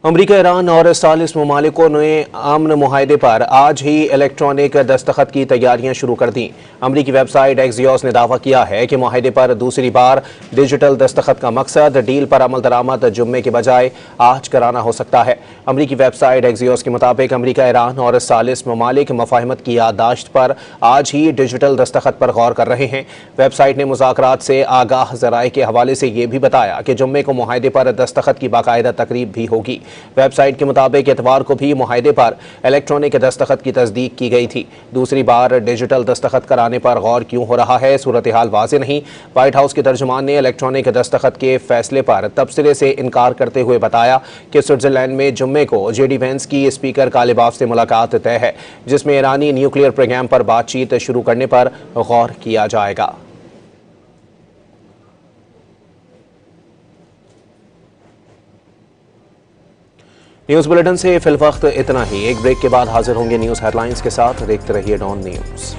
अमरीका ईरान और सालिस ममालिकों ने अमन मुआहदे पर आज ही इलेक्ट्रॉनिक दस्तखत की तैयारियां शुरू कर दी। अमरीकी वेबसाइट एक्सियोस ने दावा किया है कि मुआहदे पर दूसरी बार डिजिटल दस्तखत का मकसद डील पर अमल दरामद जुम्मे के बजाय आज कराना हो सकता है। अमरीकी वेबसाइट एक्सियोस के मुताबिक अमरीका ईरान और सालिस ममालिक मुफाहमत की याददाश्त पर आज ही डिजिटल दस्तखत पर गौर कर रहे हैं। वेबसाइट ने मुज़ाकरात से आगाह ज़राए के हवाले से ये भी बताया कि जुम्मे को मुआहदे पर दस्तखत की बाकायदा तकरीब भी होगी। वेबसाइट के मुताबिक इतवार को भी मुआहदे पर इलेक्ट्रॉनिक दस्तखत की तस्दीक की गई थी। दूसरी बार डिजिटल दस्तखत कराने पर गौर क्यों हो रहा है, सूरत हाल वाज़ेह नहीं। व्हाइट हाउस के तर्जुमान ने इलेक्ट्रॉनिक दस्तखत के फैसले पर तबसरे से इनकार करते हुए बताया कि स्विट्जरलैंड में जुम्मे को जेडी वेंस की स्पीकर कालिबाफ से मुलाकात तय है, जिसमें ईरानी न्यूक्लियर प्रोग्राम पर बातचीत शुरू करने पर गौर किया जाएगा। न्यूज़ बुलेटिन से फिलवक्त इतना ही। एक ब्रेक के बाद हाजिर होंगे न्यूज़ हेडलाइंस के साथ। देखते रहिए डॉन न्यूज़।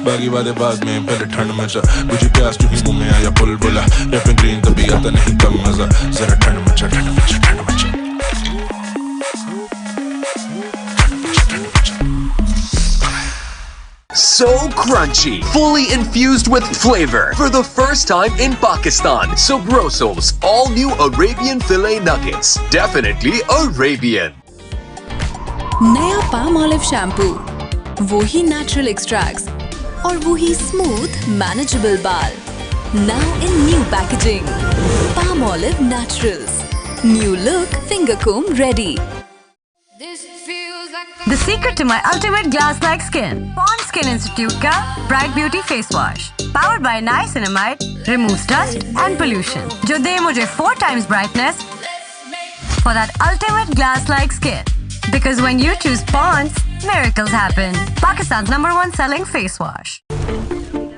बागी वाले बाद में पहले ठंड मचा, मुझे प्यास क्योंकि मुंह में आया बुलबुला, रेफिंग ग्रीन तभी आता नहीं कम मजा, जरा ठंड मचा ठंड मचा ठंड मचा। So crunchy, fully infused with flavor for the first time in Pakistan. Sobroso's all new Arabian filet nuggets. Definitely Arabian. नया पाम ऑलिव शैम्पू, वो ही नेचुरल एक्सट्रैक्ट्स और वो ही स्मूथ मैनेजेबल बाल। Now in new packaging. Palm Olive Naturals. New look, finger comb ready. The secret to my ultimate glass-like skin. Pond Skin Institute का Bright Beauty Face Wash. Powered by niacinamide, removes dust and pollution. जो दे मुझे 4 times brightness for that ultimate glass-like skin. Because when you choose Ponds, miracles happen. Pakistan's #1 selling face wash.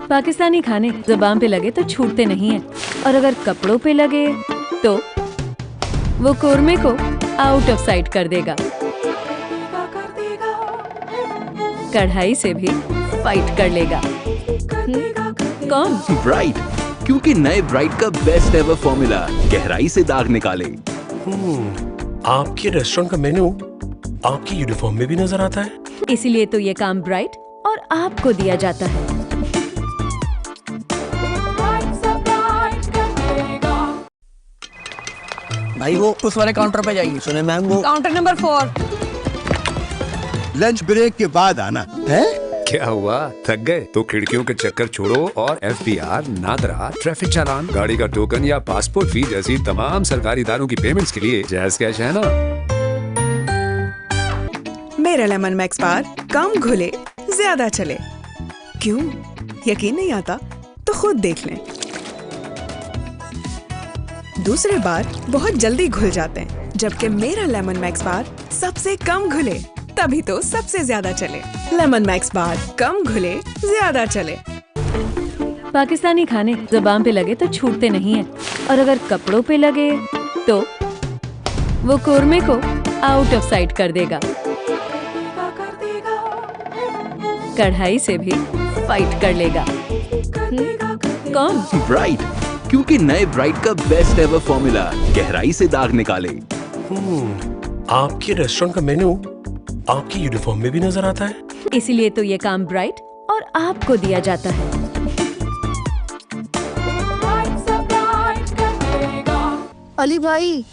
Pakistani खाने ज़ुबान पे लगे तो छूटते नहीं हैं, और अगर कपड़ों पे लगे तो वो कोरमे को आउट ऑफ साइट कर देगा। कढ़ाई से भी फाइट कर लेगा। कौन? ब्राइट, क्योंकि नए ब्राइट का बेस्ट एवर फॉर्मूला गहराई से दाग निकाले। आपके रेस्टोरेंट का मेन्यू आपकी यूनिफॉर्म में भी नजर आता है, इसीलिए तो ये काम ब्राइट और आपको दिया जाता है। भाई वो उस वाले काउंटर पे जाइए। सुने मैम, वो काउंटर नंबर 4। लंच ब्रेक के बाद आना है। क्या हुआ, थक गए? तो खिड़कियों के चक्कर छोड़ो और FBR, नादरा, ट्रैफिक चालान, गाड़ी का टोकन या पासपोर्ट फी जैसी तमाम सरकारी इदारों की पेमेंट्स के लिए जैज़ कैश है ना। मेरा लेमन मैक्स बार कम घुले ज्यादा चले। क्यों? यकीन नहीं आता तो खुद देख लें। दूसरे बार बहुत जल्दी घुल जाते हैं, जबकि मेरा लेमन मैक्स बार सबसे कम घुले तभी तो सबसे ज्यादा चले। लेमन मैक्स बार कम घुले ज्यादा चले। पाकिस्तानी खाने ज़ुबान पे लगे तो छूटते नहीं हैं, और अगर कपड़ों पे लगे तो वो कोरमे को आउट ऑफ साइट कर देगा। कढ़ाई से भी फाइट कर लेगा। कौन? ब्राइट, क्योंकि नए ब्राइट का बेस्ट एवर फॉर्मूला गहराई से दाग निकाले। आपके रेस्टोरेंट का मेन्यू आपकी यूनिफॉर्म में भी नजर आता है। इसीलिए तो ये काम ब्राइट और आपको दिया जाता है। अली भाई,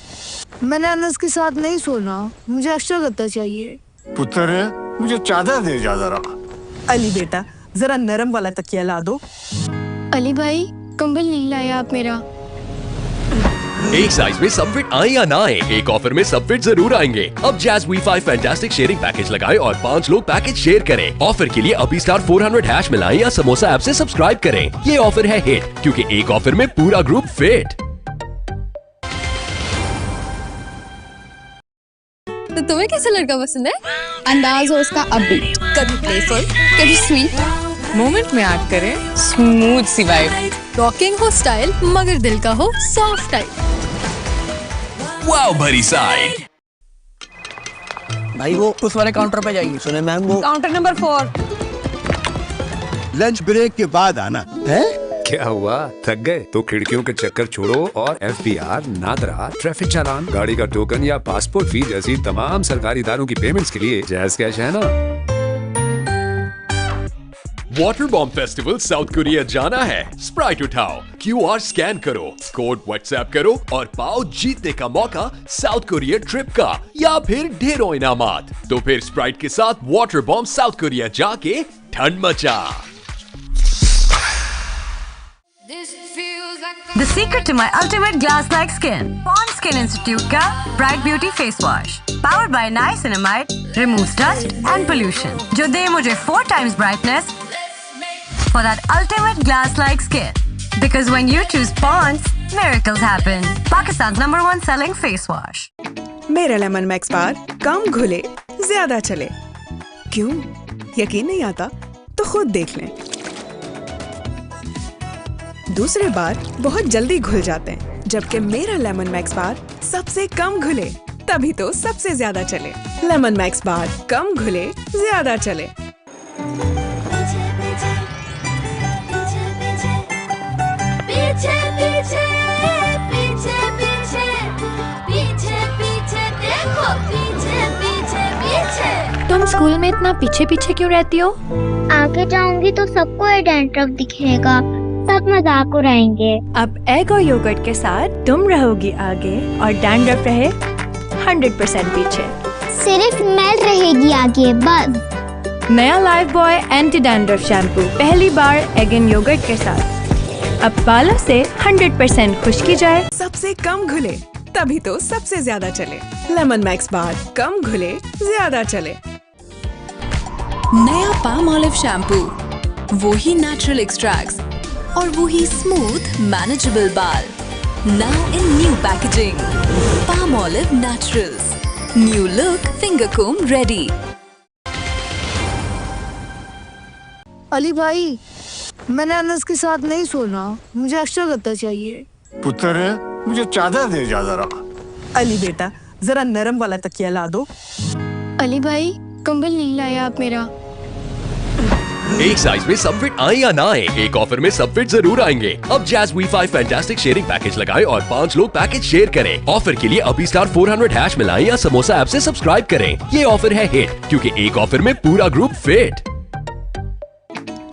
मैंने अनस के साथ नहीं सोना, मुझे एक्स्ट्रा गद्दा चाहिए। पुत्र, मुझे चादर दे जा जरा। अली बेटा, जरा नरम वाला तकिया ला दो। अली भाई, कंबल नहीं लाया आप मेरा। एक साइज में सब फिट आए या ना आए, एक ऑफर में सब फिट जरूर आएंगे। अब जैज वी5 फैंटास्टिक शेयरिंग पैकेज लगाएं और 5 लोग पैकेज शेयर करें। ऑफर के लिए अभी स्टार 400 मिलाएं या समोसा ऐप से सब्सक्राइब करें। ये ऑफर है हिट, क्योंकि एक ऑफर में पूरा ग्रुप फिट। तो तुम्हें कैसा लड़का पसंद है? अंदाज हो उसका अपबीट, कभी प्लेफुल, कभी स्वीट, मोमेंट में ऐड करे स्मूथ सी वाइब, रॉकिंग हो स्टाइल मगर दिल का हो सॉफ्ट टाइप। वाओ भरी साइड। भाई वो उस वाले काउंटर पे जाइए, सुने मैम वो काउंटर नंबर 4। लंच ब्रेक के बाद आना है। क्या हुआ, थक गए? तो खिड़कियों के चक्कर छोड़ो और FBR, नादरा, ट्रैफिक चालान, गाड़ी का टोकन या पासपोर्ट फी जैसी तमाम सरकारी इदारों की पेमेंट्स के लिए जैज़ कैश है ना। Water bomb festival south Korea जाना है? स्प्राइट उठाओ, QR स्कैन करो, कोड व्हाट्सएप करो और पाओ जीतने का मौका साउथ कोरिया ट्रिप का या फिर ढेरों इनामात। तो फिर स्प्राइट के साथ वाटर बॉम्ब साउथ कोरिया जाके ठंड मचा। The secret to my ultimate glass-like skin. Pond Skin Institute का Bright Beauty Face Wash. Powered by niacinamide, removes dust and pollution. जो दे मुझे 4 times brightness for that ultimate glass-like skin. Because when you choose Ponds, miracles happen. Pakistan's #1 selling face wash. मेरा lemon max bar कम घुले ज्यादा चले। क्यों? यकीन नहीं आता तो खुद देख लें। दूसरे बार बहुत जल्दी घुल जाते हैं, जबकि मेरा लेमन मैक्स बार सबसे कम घुले तभी तो सबसे ज्यादा चले। लेमन मैक्स बार कम घुले ज्यादा चले। पीछे पीछे पीछे पीछे पीछे पीछे देखो, पीछे पीछे पीछे। तुम स्कूल में इतना पीछे पीछे क्यों रहती हो? आगे जाऊंगी तो सबको ये डैंड्रफ दिखेगा, सब मजाक उड़ाएंगे। अब एग और योगर्ट के साथ तुम रहोगी आगे और डैंड्रफ रहे 100% पीछे। सिर्फ मैं रहेगी आगे बस। नया life boy anti dandruff shampoo पहली बार एग एंड योगर्ट के साथ। अब बालों से 100% खुश्की जाए। सबसे कम घुले तभी तो सबसे ज्यादा चले। लेमन मैक्स बार कम घुले ज्यादा चले। नया पाम ऑलिव शैम्पू, वो ही नेचुरल एक्सट्रैक्ट्स और वो ही स्मूथ मैनेजेबल बाल। Now in new packaging, Palmolive naturals, new look, finger comb ready. Ali भाई, मैंने अनस के साथ नहीं सोना, मुझे एक्स्ट्रा गद्दा चाहिए। पुत्र, मुझे चादर दे जा जरा। अली बेटा, जरा नरम वाला तकिया ला दो। अली भाई, कंबल नहीं लाया आप मेरा। एक साइज में सब फिट आए या ना आए, एक ऑफर में सब फिट जरूर आएंगे। अब जैज वी5 फैंटास्टिक शेयरिंग पैकेज लगाएं और 5 लोग पैकेज शेयर करें। ऑफर के लिए अभी स्टार 400 मिलाएं या समोसा ऐप से सब्सक्राइब करें। ये ऑफर है हिट, क्योंकि एक ऑफर में पूरा ग्रुप फिट।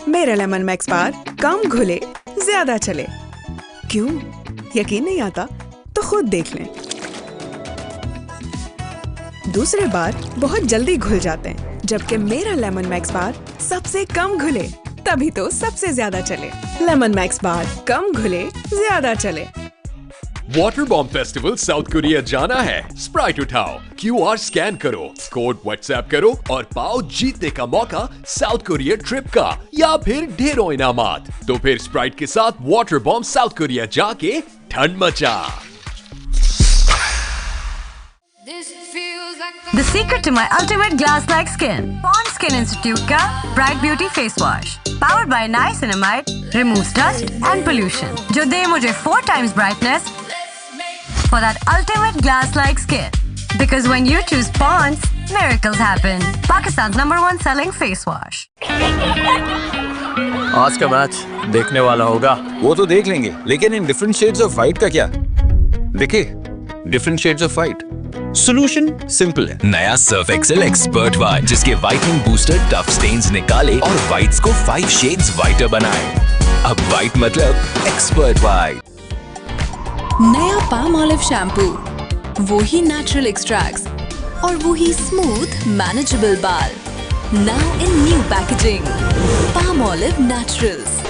मेरा लेमन मैक्स बार कम घुले ज्यादा चले। क्यों? यकीन नहीं आता तो खुद देख लें। दूसरे बार बहुत जल्दी घुल जाते हैं, जबकि मेरा लेमन मैक्स बार सबसे कम घुले तभी तो सबसे ज्यादा चले। लेमन मैक्स बार कम घुले ज्यादा चले। Water bomb festival south Korea जाना है? स्प्राइट उठाओ, QR स्कैन करो, कोड व्हाट्सएप करो और पाओ जीतने का मौका साउथ कोरिया ट्रिप का या फिर ढेरों इनामात। तो फिर स्प्राइट के साथ वाटर बॉम्ब साउथ कोरिया जाके ठंड मचा। The secret to my ultimate glass-like skin. Pond Skin Institute का Bright Beauty Face Wash. Powered by niacinamide, removes dust and pollution. जो दे मुझे 4 times brightness for that ultimate glass-like skin. Because when you choose Ponds, miracles happen. Pakistan's #1 selling face wash. आज का match देखने वाला होगा। वो तो देख लेंगे, लेकिन in different shades of white का क्या? देखिए, different shades of white. Solution simple है। नया सर्फ एक्सेल एक्सपर्ट व्हाइट, जिसके व्हाइटनिंग बूस्टर टफ स्टेन्स निकाले और व्हाइट्स को 5 शेड्स व्हाइटर बनाए। अब व्हाइट मतलब एक्सपर्ट व्हाइट। नया पाम ऑलिव शैम्पू, वो ही नेचुरल एक्सट्रैक्ट्स और वो ही स्मूथ मैनेजेबल बाल। Now in new packaging, Palmolive naturals.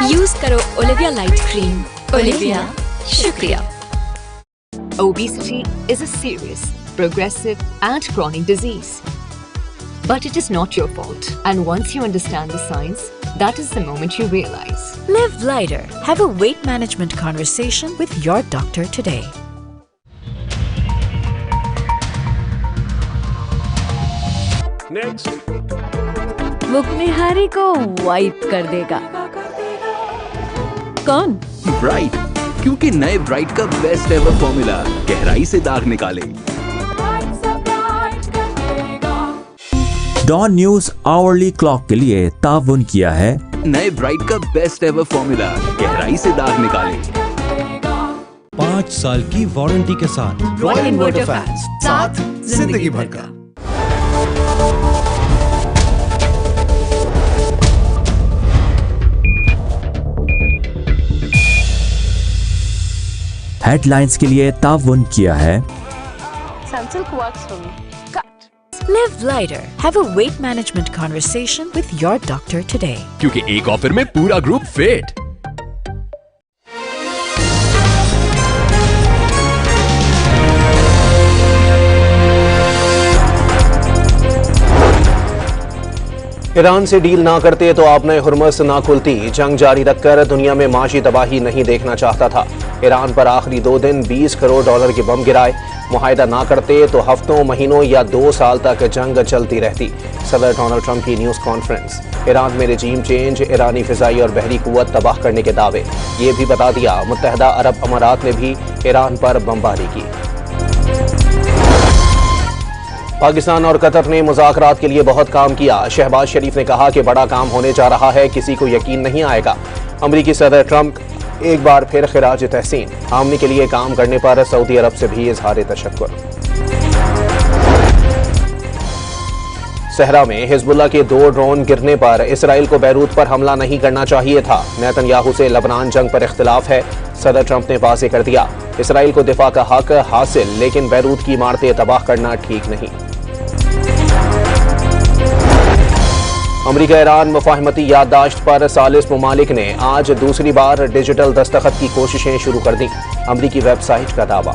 Use करो ओलिविया लाइट क्रीम। ओलिविया, शुक्रिया। Obesity is a serious, progressive and chronic disease. But it is not your fault. And once you understand the science, that is the moment you realize. Live lighter. Have a weight management conversation with your doctor today. Next. मुखनिहारी को wipe कर देगा। कौन? Bright, क्योंकि नए bright का best ever formula गहराई से दाग निकाले। डॉन न्यूज आवरली क्लॉक के लिए ताउन किया है नए ब्राइट का बेस्ट एवर फॉर्मूला गहराई से दाग निकाले। 5 साल की वारंटी के साथ रॉयल इन्वर्टर फैंस, साथ जिंदगी भर का। हेडलाइंस के लिए ताउन किया है Sunsilk works for me. Cut. Live lighter. Have a weight management conversation with your doctor today. क्योंकि एक ऑफर में पूरा ग्रुप फिट। ईरान से डील ना करते तो आपने हुर्मुज़ ना खुलती। जंग जारी रखकर दुनिया में माशी तबाही नहीं देखना चाहता था। ईरान पर आखिरी 2 दिन $20 करोड़ के बम गिराए। मुआहिदा ना करते तो हफ्तों, महीनों या 2 साल तक जंग चलती रहती। सदर डोनाल्ड ट्रंप की न्यूज़ कॉन्फ्रेंस। ईरान में रजीम चेंज, ईरानी फिजाई और बहरी कुव्वत तबाह करने के दावे। ये भी बता दिया मुत्तहदा अरब अमारात ने भी ईरान पर बमबारी की। पाकिस्तान और कतर ने मुज़ाकरात के लिए बहुत काम किया। शहबाज शरीफ ने कहा कि बड़ा काम होने जा रहा है, किसी को यकीन नहीं आएगा। अमरीकी सदर ट्रंप एक बार फिर खिराज तहसीन। आमनी के लिए काम करने पर सऊदी अरब से भी इजहार तशक्कुर। सहरा में हिजबुल्लाह के 2 ड्रोन गिरने पर इसराइल को बैरूत पर हमला नहीं करना चाहिए था। नेतन्याहू से लबनान जंग पर इख्तिलाफ है। सदर ट्रंप ने वाज़ेह कर दिया, इसराइल को दिफा का हक हासिल, लेकिन बैरूत की इमारतें तबाह करना ठीक नहीं। अमरीका ईरान मुफाहमती याददाश्त पर सालिस ममालिक ने आज दूसरी बार डिजिटल दस्तखत की कोशिशें शुरू कर दी। अमरीकी वेबसाइट का दावा।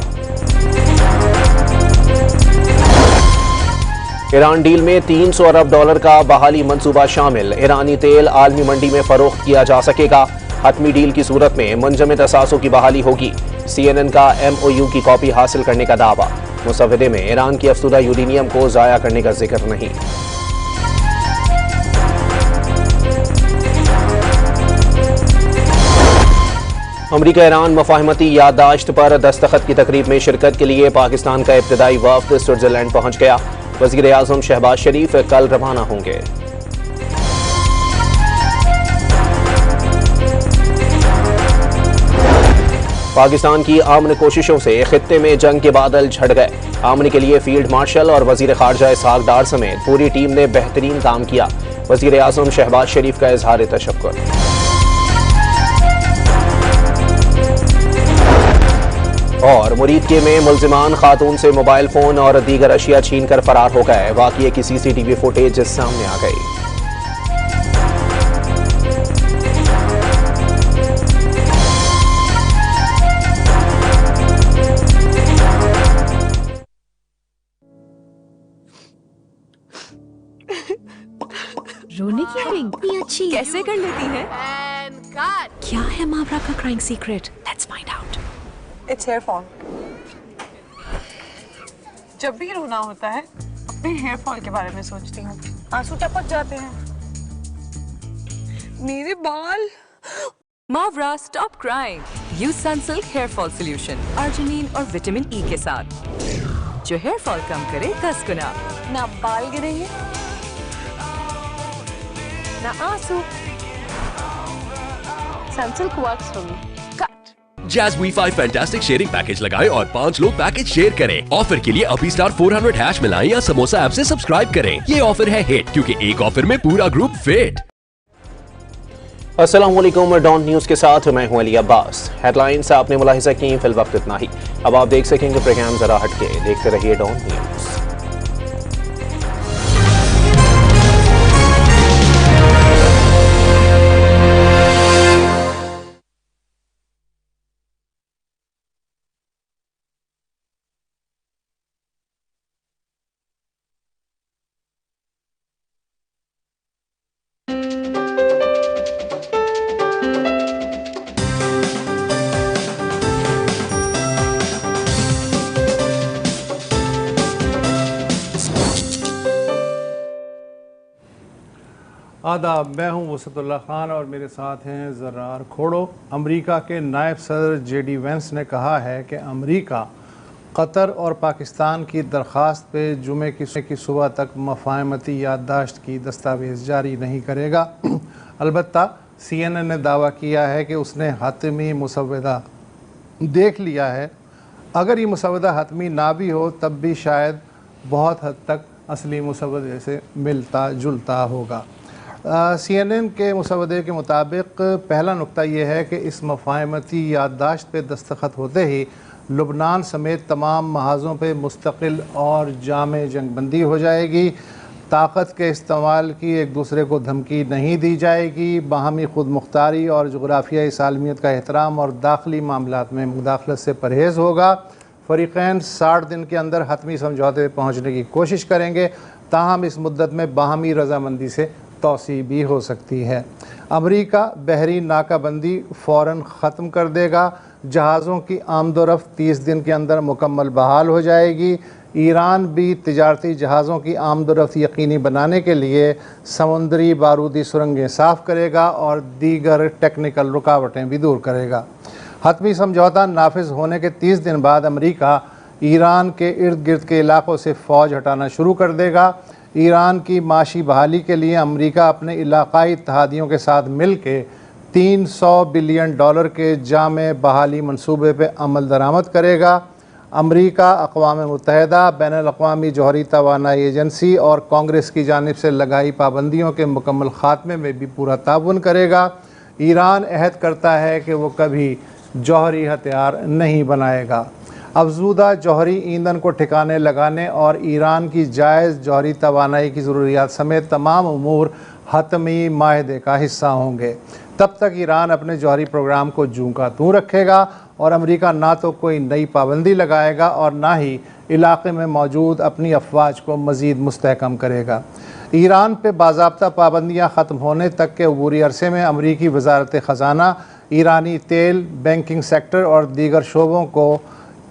ईरान डील में $300 अरब का बहाली मंसूबा शामिल। ईरानी तेल आलमी मंडी में फरोख्त किया जा सकेगा। हतमी डील की सूरत में मुंजमद असासों की बहाली होगी। CNN का MOU की कॉपी हासिल करने का दावा। मुसव्वदे में ईरान की अफसुदा यूरेनियम को ज़ाया करने का जिक्र नहीं। अमरीका ईरान मुफाहमती याददाश्त पर दस्तखत की तकरीब में शिरकत के लिए पाकिस्तान का इब्तदाई वफ्द स्विट्जरलैंड पहुंच गया। वज़ीर आज़म शहबाज शरीफ कल रवाना होंगे। पाकिस्तान की आमन कोशिशों से खित्ते में जंग के बादल छट गए। आमन के लिए फील्ड मार्शल और वजीर खारजा इसहाक डार समेत पूरी टीम ने बेहतरीन काम किया। वज़ीर आज़म शहबाज शरीफ का इजहार तशक्कुर। और मुरीदके में मुल्जिमान खातून से मोबाइल फोन और दीगर अशिया छीन कर फरार हो गए। वाक़िए की CCTV फुटेज सामने आ गई। रोने की एक्टिंग इतनी अच्छी कैसे कर लेती है? क्या है मावरा का crying secret? Let's find out. It's hair fall. जब भी रोना होता है अपने हेयर फॉल के बारे में सोचती हूँ, आंसू टपक जाते हैं। मेरे बाल। Mawra stop crying. Use Sunsilk hair fall solution arginine और विटामिन ई के साथ, जो हेयर फॉल कम करे 10 गुना। ना बाल गिरेंगे ना आंसू। Sunsilk works for me. Jazz Wi-Fi fantastic sharing package लगाएं और 5 लोग पैकेज शेयर करें। ऑफर के लिए अभी स्टार 400 हैश मिलाएं या समोसा ऐप से सब्सक्राइब करें। ये ऑफर है हिट क्योंकि एक ऑफर में पूरा ग्रुप फिट। अस्सलाम वालेकुम, डॉन न्यूज के साथ मैं हूं अली अब्बास। हेडलाइंस आपने मुलाहिजा की, फिल वक्त इतना ही। अब आप देख सकेंगे प्रोग्राम जरा हटके। देखते रहिए डॉन न्यूज। आदाब, मैं हूं वसतुल्ला खान और मेरे साथ हैं ज़र्रार खोड़ो। अमेरिका के नायब सदर JD वेंस ने कहा है कि अमेरिका कतर और पाकिस्तान की दरख्वास्त पे जुमे की सुबह तक मफाहमती याददाश्त की दस्तावेज़ जारी नहीं करेगा। अलबत्ता CNN ने दावा किया है कि उसने हतमी मुसव्वदा देख लिया है। अगर ये मुसव्वदा हतमी ना भी हो तब भी शायद बहुत हद तक असली मुसव्वदे से मिलता जुलता होगा। CNN के मुसव्वदे के मुताबिक पहला नुक्ता यह है कि इस मफाहमती याददाश्त पे दस्तखत होते ही लुबनान समेत तमाम महाज़ों पे मुस्तकिल और जामे जंगबंदी हो जाएगी। ताकत के इस्तेमाल की एक दूसरे को धमकी नहीं दी जाएगी। बाहमी खुद मुख्तारी और जोग्राफियाई सालमियत का एहतराम और दाखिली मामलात में मुदाखलत से परहेज़ होगा। फ़रीक़ैन 60 दिन के अंदर हतमी समझौते पर पहुँचने की कोशिश करेंगे, ताहम इस मुद्दत में बाहमी रजामंदी से तौसी भी हो सकती है। अमेरिका बहरी नाकाबंदी फ़ौरन ख़त्म कर देगा। जहाज़ों की आमदोरफ़्त 30 दिन के अंदर मुकम्मल बहाल हो जाएगी। ईरान भी तिजारती जहाज़ों की आमदोरफ़्त यकीनी बनाने के लिए समुद्री बारूदी सुरंगें साफ़ करेगा और दीगर टेक्निकल रुकावटें भी दूर करेगा। हतमी समझौता नाफिज होने के 30 दिन बाद अमेरिका ईरान के इर्द गिर्द के इलाक़ों से फ़ौज हटाना शुरू कर देगा। ईरान की माशी बहाली के लिए अमेरिका अपने इलाक़ाई इत्तेहादियों के साथ मिल के $300 बिलियन के जामे बहाली मनसूबे पर अमल दरामद करेगा। अमेरिका, अक़वाम मुत्तहिदा, बैनुल-अक़वामी जौहरी तवानाई एजेंसी और कांग्रेस की जानिब से लगाई पाबंदियों के मुकम्मल ख़ात्मे में भी पूरा ताउन करेगा। ईरान अहद करता है कि वो कभी जौहरी हथियार नहीं बनाएगा। अफजूदा जौहरी ईंधन को ठिकाने लगाने और ईरान की जायज़ जौहरी तवानाई की ज़रूरियात समेत तमाम उमूर हतमी माहदे का हिस्सा होंगे। तब तक ईरान अपने जौहरी प्रोग्राम को जूं का तूं रखेगा और अमेरिका ना तो कोई नई पाबंदी लगाएगा और ना ही इलाक़े में मौजूद अपनी अफवाज को मज़ीद मुस्तहकम करेगा। ईरान पे बाज़ाब्ता पाबंदियाँ ख़त्म होने तक के अबूरी अरसे में अमरीकी वज़ारत ख़ज़ाना ईरानी तेल, बैंकिंग सेक्टर और दीगर शोबों को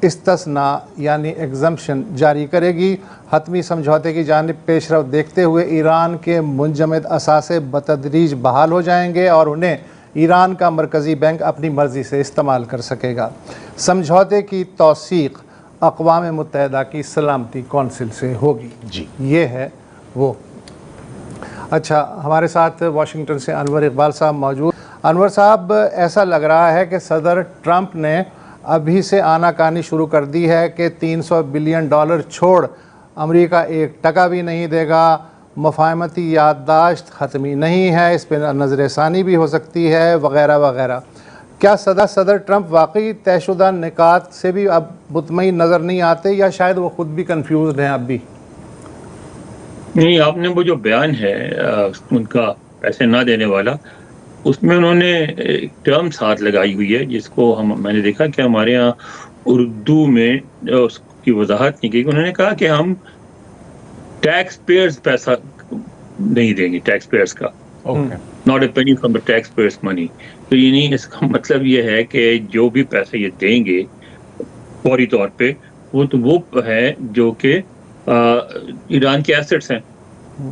इस्तिस्ना यानी एग्जम्पशन जारी करेगी। हतमी समझौते की जानिब पेशरफ्त देखते हुए ईरान के मुंजमद असासे बतदरीज बहाल हो जाएंगे और उन्हें ईरान का मरकज़ी बैंक अपनी मर्ज़ी से इस्तेमाल कर सकेगा। समझौते की तौसीक़ अक़वाम मुत्तहिदा की सलामती कौंसिल से होगी। जी, ये है वो। अच्छा, हमारे साथ वाशिंगटन से अनवर इकबाल साहब मौजूद। अनवर साहब, ऐसा लग रहा है कि सदर ट्रंप ने अभी से आनाकानी शुरू कर दी है कि $300 बिलियन छोड़ अमेरिका एक टका भी नहीं देगा। मफाहमती याददाश्त ख़त्मी नहीं है, इस पर नज़रसानी भी हो सकती है वगैरह वगैरह। क्या सदर ट्रंप वाकई तयशुदा निकात से भी अब मुतमईन नज़र नहीं आते, या शायद वो खुद भी कंफ्यूज हैं अब भी? नहीं, आपने वो जो बयान है उनका पैसे ना देने वाला, उसमें उन्होंने एक टर्म साथ लगाई हुई है जिसको मैंने देखा कि हमारे यहाँ उर्दू में उसकी वजाहत नहीं की। उन्होंने कहा कि हम टैक्स पेयर्स पैसा नहीं देंगे, टैक्स पेयर्स का, not a Penney from the tax payers money. तो ये नहीं, इसका मतलब ये है कि जो भी पैसे ये देंगे फौरी तौर पे वो है जो कि ईरान के एसेट्स हैं,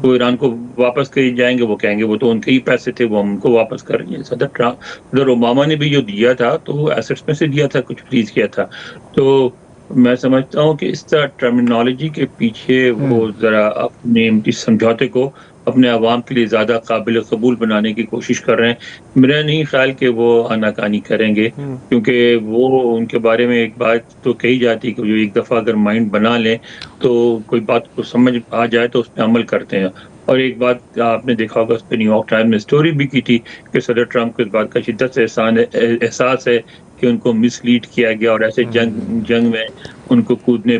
तो ईरान को वापस करे जाएंगे। वो कहेंगे वो तो उनके ही पैसे थे, वो हमको वापस कर रही है। सदर ओबामा ने भी जो दिया था तो वो एसेट्स में से दिया था, कुछ फ्रीज किया था। तो मैं समझता हूँ कि इस तरह टर्मिनोलॉजी के पीछे वो जरा अपने इस समझौते को अपने अवाम के लिए ज़्यादा काबिल कबूल बनाने की कोशिश कर रहे हैं। मेरा नहीं ख्याल कि वो आनाकानी करेंगे, क्योंकि वो उनके बारे में एक बात तो कही जाती है कि जो एक दफ़ा अगर माइंड बना लें तो कोई बात को समझ आ जाए तो उस पर अमल करते हैं। और एक बात आपने देखा होगा, उस पर न्यूयॉर्क टाइम्स ने स्टोरी भी की थी कि सदर ट्रंप को इस बात का शिद्दत से एहसास है कि उनको मिसलीड किया गया और ऐसे जंग में उनको कूदने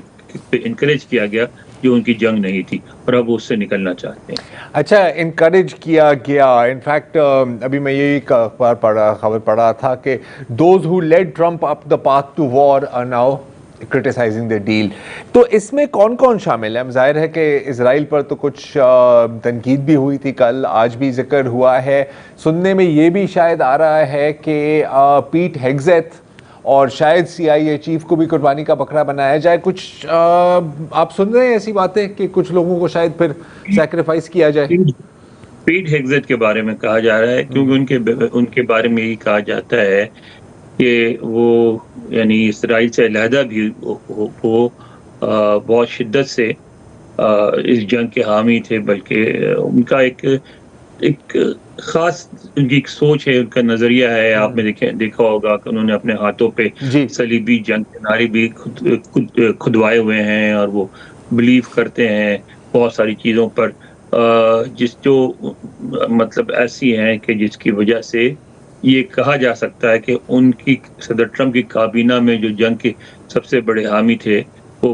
पे इनकरेज किया गया जो उनकी जंग नहीं थी, और अब उससे निकलना चाहते हैं। अच्छा, इनकरेज किया गया। इनफैक्ट अभी मैं यही खबर पढ़ा था कि those who led Trump up the path to war are now criticising the deal. तो इसमें कौन कौन शामिल है? जाहिर है कि इजराइल पर तो कुछ तनकीद भी हुई थी, कल आज भी जिक्र हुआ है। सुनने में ये भी शायद आ रहा है कि पीट हेग्सेथ और शायद CIA चीफ को भी कुर्बानी का बकरा बनाया जाए। कुछ आप सुन रहे हैं ऐसी बातें कि कुछ लोगों को शायद फिर सैक्रिफाइस किया जाए? पीट हेग्सेथ के बारे में कहा जा रहा है, क्योंकि उनके बारे में यही कहा जाता है कि वो यानी इसराइल से अलहदा भी वो बहुत शिद्दत से इस जंग के हामी थे, बल्कि उनका एक खास उनकी एक सोच है, उनका नजरिया है। आपने देखा होगा कि उन्होंने अपने हाथों पे सलीबी जंग के नारे भी खुदवाए हुए हैं, और वो बिलीव करते हैं बहुत सारी चीज़ों पर जो मतलब ऐसी हैं कि जिसकी वजह से ये कहा जा सकता है कि उनकी सदर ट्रंप की काबीना में जो जंग के सबसे बड़े हामी थे वो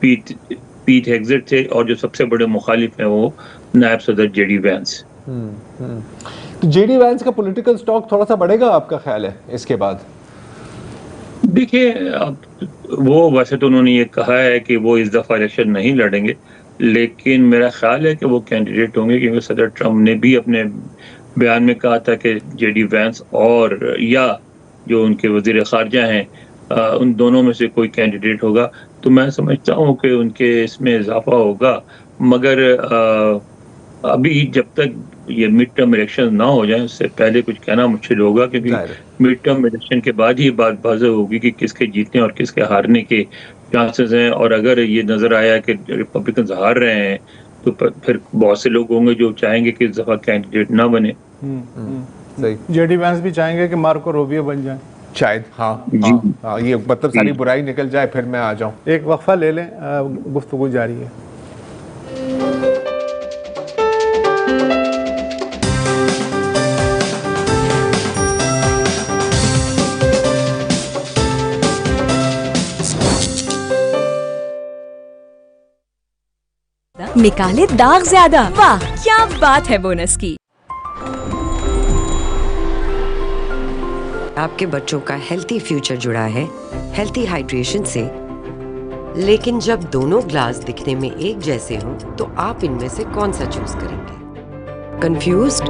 पीट हेग्सेथ थे, और जो सबसे बड़े मुखालिफ हैं वो नायब सदर जेडी वैंस। तो जेडी वैंस का पॉलिटिकल स्टॉक थोड़ा सा बढ़ेगा, आपका ख्याल है इसके बाद? देखिए, अब वो वैसे तो उन्होंने ये कहा है कि वो इस दफा इलेक्शन नहीं लड़ेंगे, लेकिन मेरा ख्याल है कि वो कैंडिडेट होंगे, क्योंकि सदर ट्रंप ने भी अपने बयान में कहा था कि जेडी वैंस और या जो उनके वजीर खारजा हैं उन दोनों में से कोई कैंडिडेट होगा। तो मैं समझता हूँ कि उनके इसमें इजाफा होगा, मगर अभी जब तक ये मिड टर्म इलेक्शन ना हो जाए उससे पहले कुछ कहना मुश्किल होगा, क्योंकि मिड टर्म इलेक्शन के बाद ही बात वाज़ेह होगी कि किसके जीतने और किसके हारने के चांसेस हैं। और अगर ये नजर आया कि रिपब्लिकन हार रहे हैं तो फिर बहुत से लोग होंगे जो चाहेंगे कि इस दफा कैंडिडेट ना बने। सही, जेडी वैंस भी चाहेंगे कि मार्को रूबियो बन जाए शायद। हाँ, ये मतलब सारी बुराई निकल जाए, फिर मैं आ जाऊं। एक वक्फा ले लें, गुफ्तगू जारी है। निकाले दाग ज्यादा, वाह क्या बात है बोनस की। आपके बच्चों का हेल्थी फ्यूचर जुड़ा है हेल्थी हाइड्रेशन से, लेकिन जब दोनों ग्लास दिखने में एक जैसे हों तो आप इनमें से कौन सा चूज करेंगे? कंफ्यूज्ड?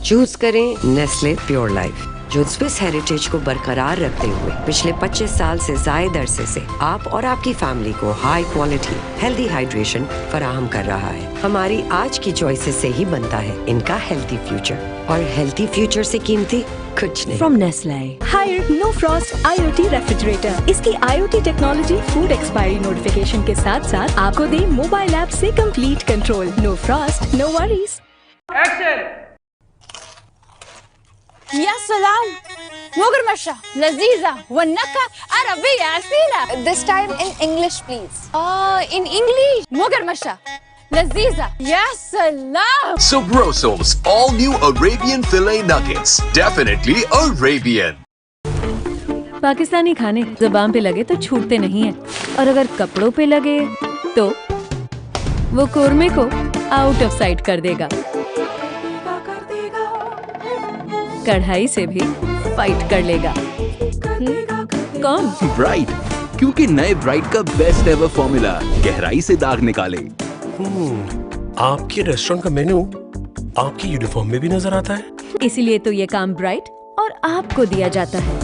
चूज करें नेस्ले प्योर लाइफ, जो स्विस हेरिटेज को बरकरार रखते हुए पिछले 25 साल से ज्यादा अरसे से आप और आपकी फैमिली को हाई क्वालिटी हेल्दी हाइड्रेशन फराहम कर रहा है। हमारी आज की चॉइसेस से ही बनता है इनका हेल्थी फ्यूचर, और हेल्थी फ्यूचर से कीमती कुछ नहीं। From Nestle, hire No Frost IoT refrigerator. इसकी IoT technology food expiry notification के साथ साथ आपको दे मोबाइल ऐप से complete control. No Frost, no worries। يا سلام مقرمشة لذيذة والنكهة عربية أصيلة. This time in English please. In English. مقرمشة Lazeeza या सलाम। Sobroso's all new Arabian filet nuggets. Definitely Arabian. Pakistani खाने ज़बान पे लगे तो छूटते नहीं हैं, और अगर कपड़ों पे लगे तो वो कोरमे को आउट ऑफ साइट कर देगा। कढ़ाई से भी फाइट कर लेगा। कौन? ब्राइट, क्योंकि नए ब्राइट का बेस्ट एवर फॉर्मूला गहराई से दाग निकाले। आपके रेस्टोरेंट का मेन्यू आपकी यूनिफॉर्म में भी नजर आता है, इसीलिए तो ये काम ब्राइट और आपको दिया जाता है।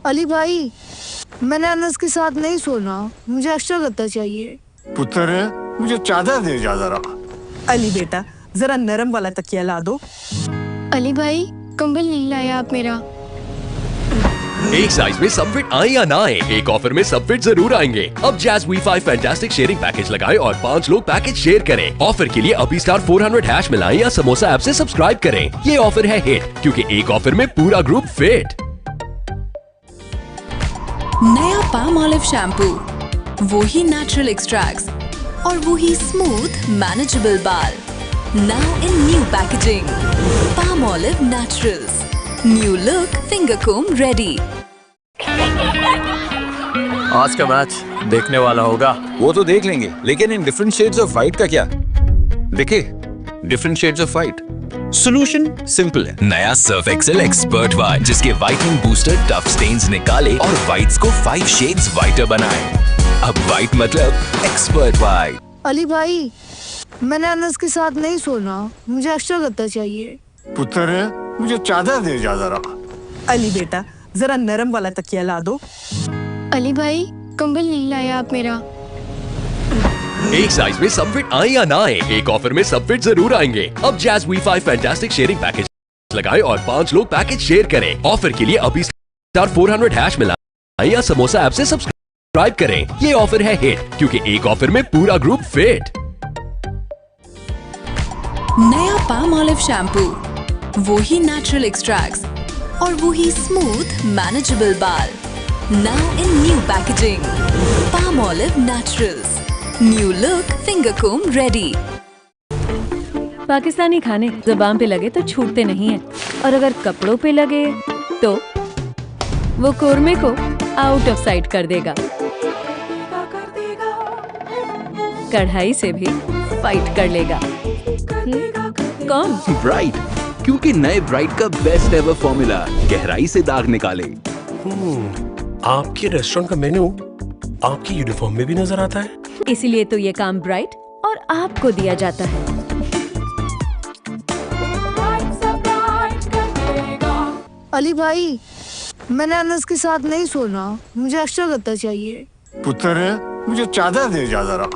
अली भाई, मैंने अनस के साथ नहीं सोना, मुझे एक्स्ट्रा गद्दा चाहिए। पुत्र, मुझे चादर दे जा जरा। अली बेटा, जरा नरम वाला तकिया ला दो। अली भाई, कंबल नहीं लाया आप मेरा। एक साइज में सब फिट आए या ना आए, एक ऑफर में सब फिट जरूर आएंगे। अब जैज वी5 फैंटास्टिक शेयरिंग पैकेज लगाएं और 5 लोग पैकेज शेयर करें। ऑफर के लिए अभी *400# मिलाएं या समोसा ऐप से सब्सक्राइब करें। ये ऑफर है हिट, क्योंकि एक ऑफर में पूरा ग्रुप फिट। नया पाम ऑलिव शैम्पू, वो ही नेचुरल एक्सट्रैक्ट्स और वो ही स्मूथ मैनेजेबल बाल। Now in new packaging, Palmolive naturals, new look finger comb ready. आज का मैच देखने वाला होगा। वो तो देख लेंगे, लेकिन in different shades of white का क्या? देखिए, different shades of white. Solution simple है। नया सर्फ एक्सेल एक्सपर्ट व्हाइट, जिसके व्हाइटनिंग बूस्टर टफ स्टेन्स निकाले और व्हाइट्स को 5 शेड्स व्हाइटर बनाए। अब व्हाइट मतलब एक्सपर्ट व्हाइट। अली भाई, मैंने अनस के साथ नहीं सोना, मुझे एक्स्ट्रा गद्दा चाहिए। पुत्र, मुझे चादर दे जा जरा। अली बेटा, जरा नरम वाला तकिया ला दो। अली भाई, कंबल नहीं लाया आप मेरा। एक साइज में सब फिट आए या ना आए, एक ऑफर में सब फिट जरूर आएंगे। अब जैज वी5 फैंटास्टिक शेयरिंग पैकेज लगाएं और 5 लोग पैकेज शेयर करें। ऑफर के लिए अभी *400# मिलाएं या समोसा ऐप से सब्सक्राइब करें। ये ऑफर है हिट, क्योंकि एक ऑफर में पूरा ग्रुप फिट। नया पाम ऑलिव शैम्पू, वो ही नेचुरल एक्सट्रैक्ट्स और वो ही स्मूथ मैनेजेबल बाल। Now in new packaging, Palmolive naturals, new look finger comb ready. Pakistani खाने ज़बान पे लगे तो छूटते नहीं हैं, और अगर कपड़ों पे लगे तो वो कोरमे को आउट ऑफ साइट कर देगा। कढ़ाई से भी फाइट कर लेगा। कौन? ब्राइट, क्योंकि नए ब्राइट का बेस्ट एवर फॉर्मूला गहराई से दाग निकाले। आपके रेस्टोरेंट का मेन्यू आपकी यूनिफॉर्म में भी नजर आता है, इसीलिए तो ये काम ब्राइट और आपको दिया जाता है। अली भाई, मैंने अनस के साथ नहीं सोना, मुझे एक्स्ट्रा गद्दा चाहिए। पुत्र, मुझे चादर दे जा जरा।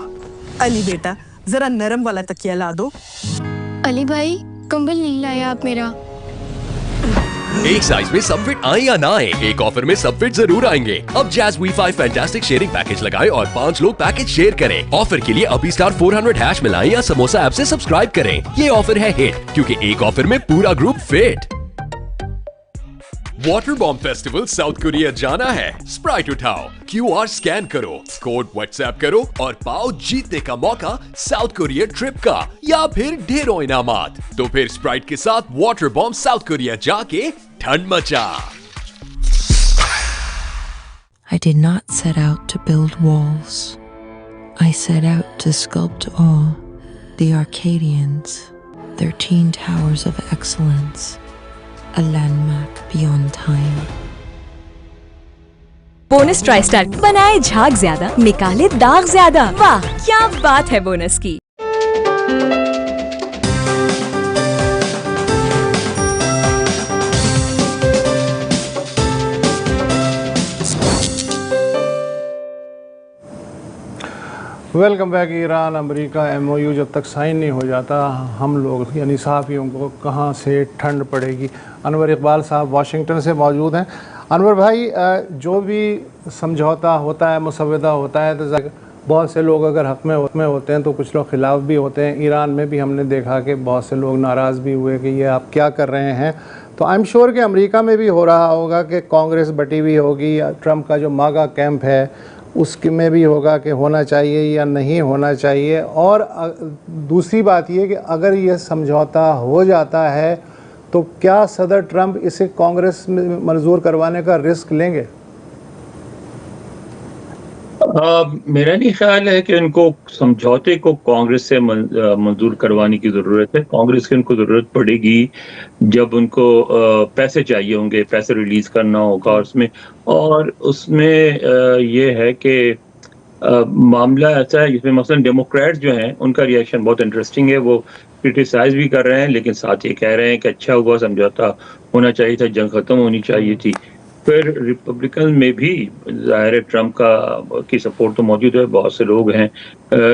अली बेटा, जरा नरम वाला तकिया ला दो। अली भाई, कंबल नहीं लाया आप मेरा। एक साइज में सब फिट आए या ना आए, एक ऑफर में सब फिट जरूर आएंगे। अब जैज वी5 फैंटास्टिक शेयरिंग पैकेज लगाएं और 5 लोग पैकेज शेयर करें। ऑफर के लिए अभी *400# मिलाएं या समोसा ऐप से सब्सक्राइब करें। ये ऑफर है हिट, क्योंकि एक ऑफर में पूरा group fit. Water bomb festival south Korea जाना है? स्प्राइट उठाओ, QR स्कैन करो, कोड व्हाट्सएप करो और पाओ जीतने का मौका साउथ कोरिया ट्रिप का या फिर ढेरों इनामात। तो फिर स्प्राइट के साथ वाटर बॉम्ब साउथ कोरिया जाके ठंड मचा। I did not set out to build walls. I set out to sculpt awe, the Arcadians, 13 towers of excellence, a landmark beyond time. Bonus try star बनाए झाग ज्यादा, निकाले दाग ज्यादा। वाह, क्या बात है बोनस की। Welcome back. Iran America MOU जब तक साइन नहीं हो जाता, हम लोग यानी सहाफ़ियों को कहाँ से ठंड पड़ेगी। अनवर इकबाल साहब वाशिंगटन से मौजूद हैं। अनवर भाई, जो भी समझौता होता है, मुसव्वदा होता है, तो बहुत से लोग अगर हक़ में होते हैं तो कुछ लोग ख़िलाफ़ भी होते हैं। ईरान में भी हमने देखा कि बहुत से लोग नाराज़ भी हुए कि ये आप क्या कर रहे हैं। तो आई एम श्योर कि अमेरिका में भी हो रहा होगा कि कांग्रेस बटी हुई होगी, ट्रंप का जो मागा कैंप है उसके में भी होगा कि होना चाहिए या नहीं होना चाहिए। और दूसरी बात ये कि अगर ये समझौता हो जाता है तो क्या सदर ट्रंप इसे कांग्रेस में मंजूर करवाने का रिस्क लेंगे? मेरा नहीं ख्याल है कि उनको समझौते को कांग्रेस से मंजूर करवाने की ज़रूरत है। कांग्रेस की उनको ज़रूरत पड़ेगी जब उनको पैसे चाहिए होंगे, पैसे रिलीज़ करना होगा उसमें ये है कि मामला ऐसा है जिसमें मसलन डेमोक्रेट्स जो हैं उनका रिएक्शन बहुत इंटरेस्टिंग है। वो क्रिटिसाइज भी कर रहे हैं लेकिन साथ ये कह रहे हैं कि अच्छा हुआ, समझौता होना चाहिए था, जंग ख़त्म होनी चाहिए थी। फिर रिपब्लिकन में भी ज़ाहिर है ट्रंप की सपोर्ट तो मौजूद है, बहुत से लोग हैं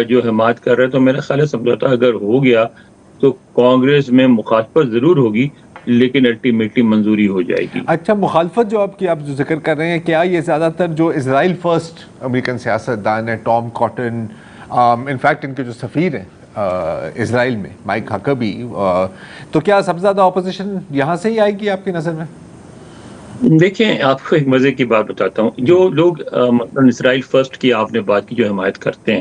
जो हिमायत कर रहे हैं। तो मेरा ख्याल है समझौता अगर हो गया तो कांग्रेस में मुखालफत ज़रूर होगी लेकिन अल्टीमेटली मंजूरी हो जाएगी। अच्छा, मुखालफत जो आप जो जिक्र कर रहे हैं, क्या ये ज़्यादातर जो इजराइल फर्स्ट अमेरिकन सियासतदान है टॉम कॉटन, इनफैक्ट इनके जो सफ़ीर हैं इजराइल में माइक हकबी, तो क्या सबसे ज़्यादा अपोजिशन यहाँ से ही आएगी आपकी नज़र में? देखें, आपको एक मज़े की बात बताता हूँ। जो लोग मतलब इसराइल फर्स्ट की आपने बात की जो हिमायत करते हैं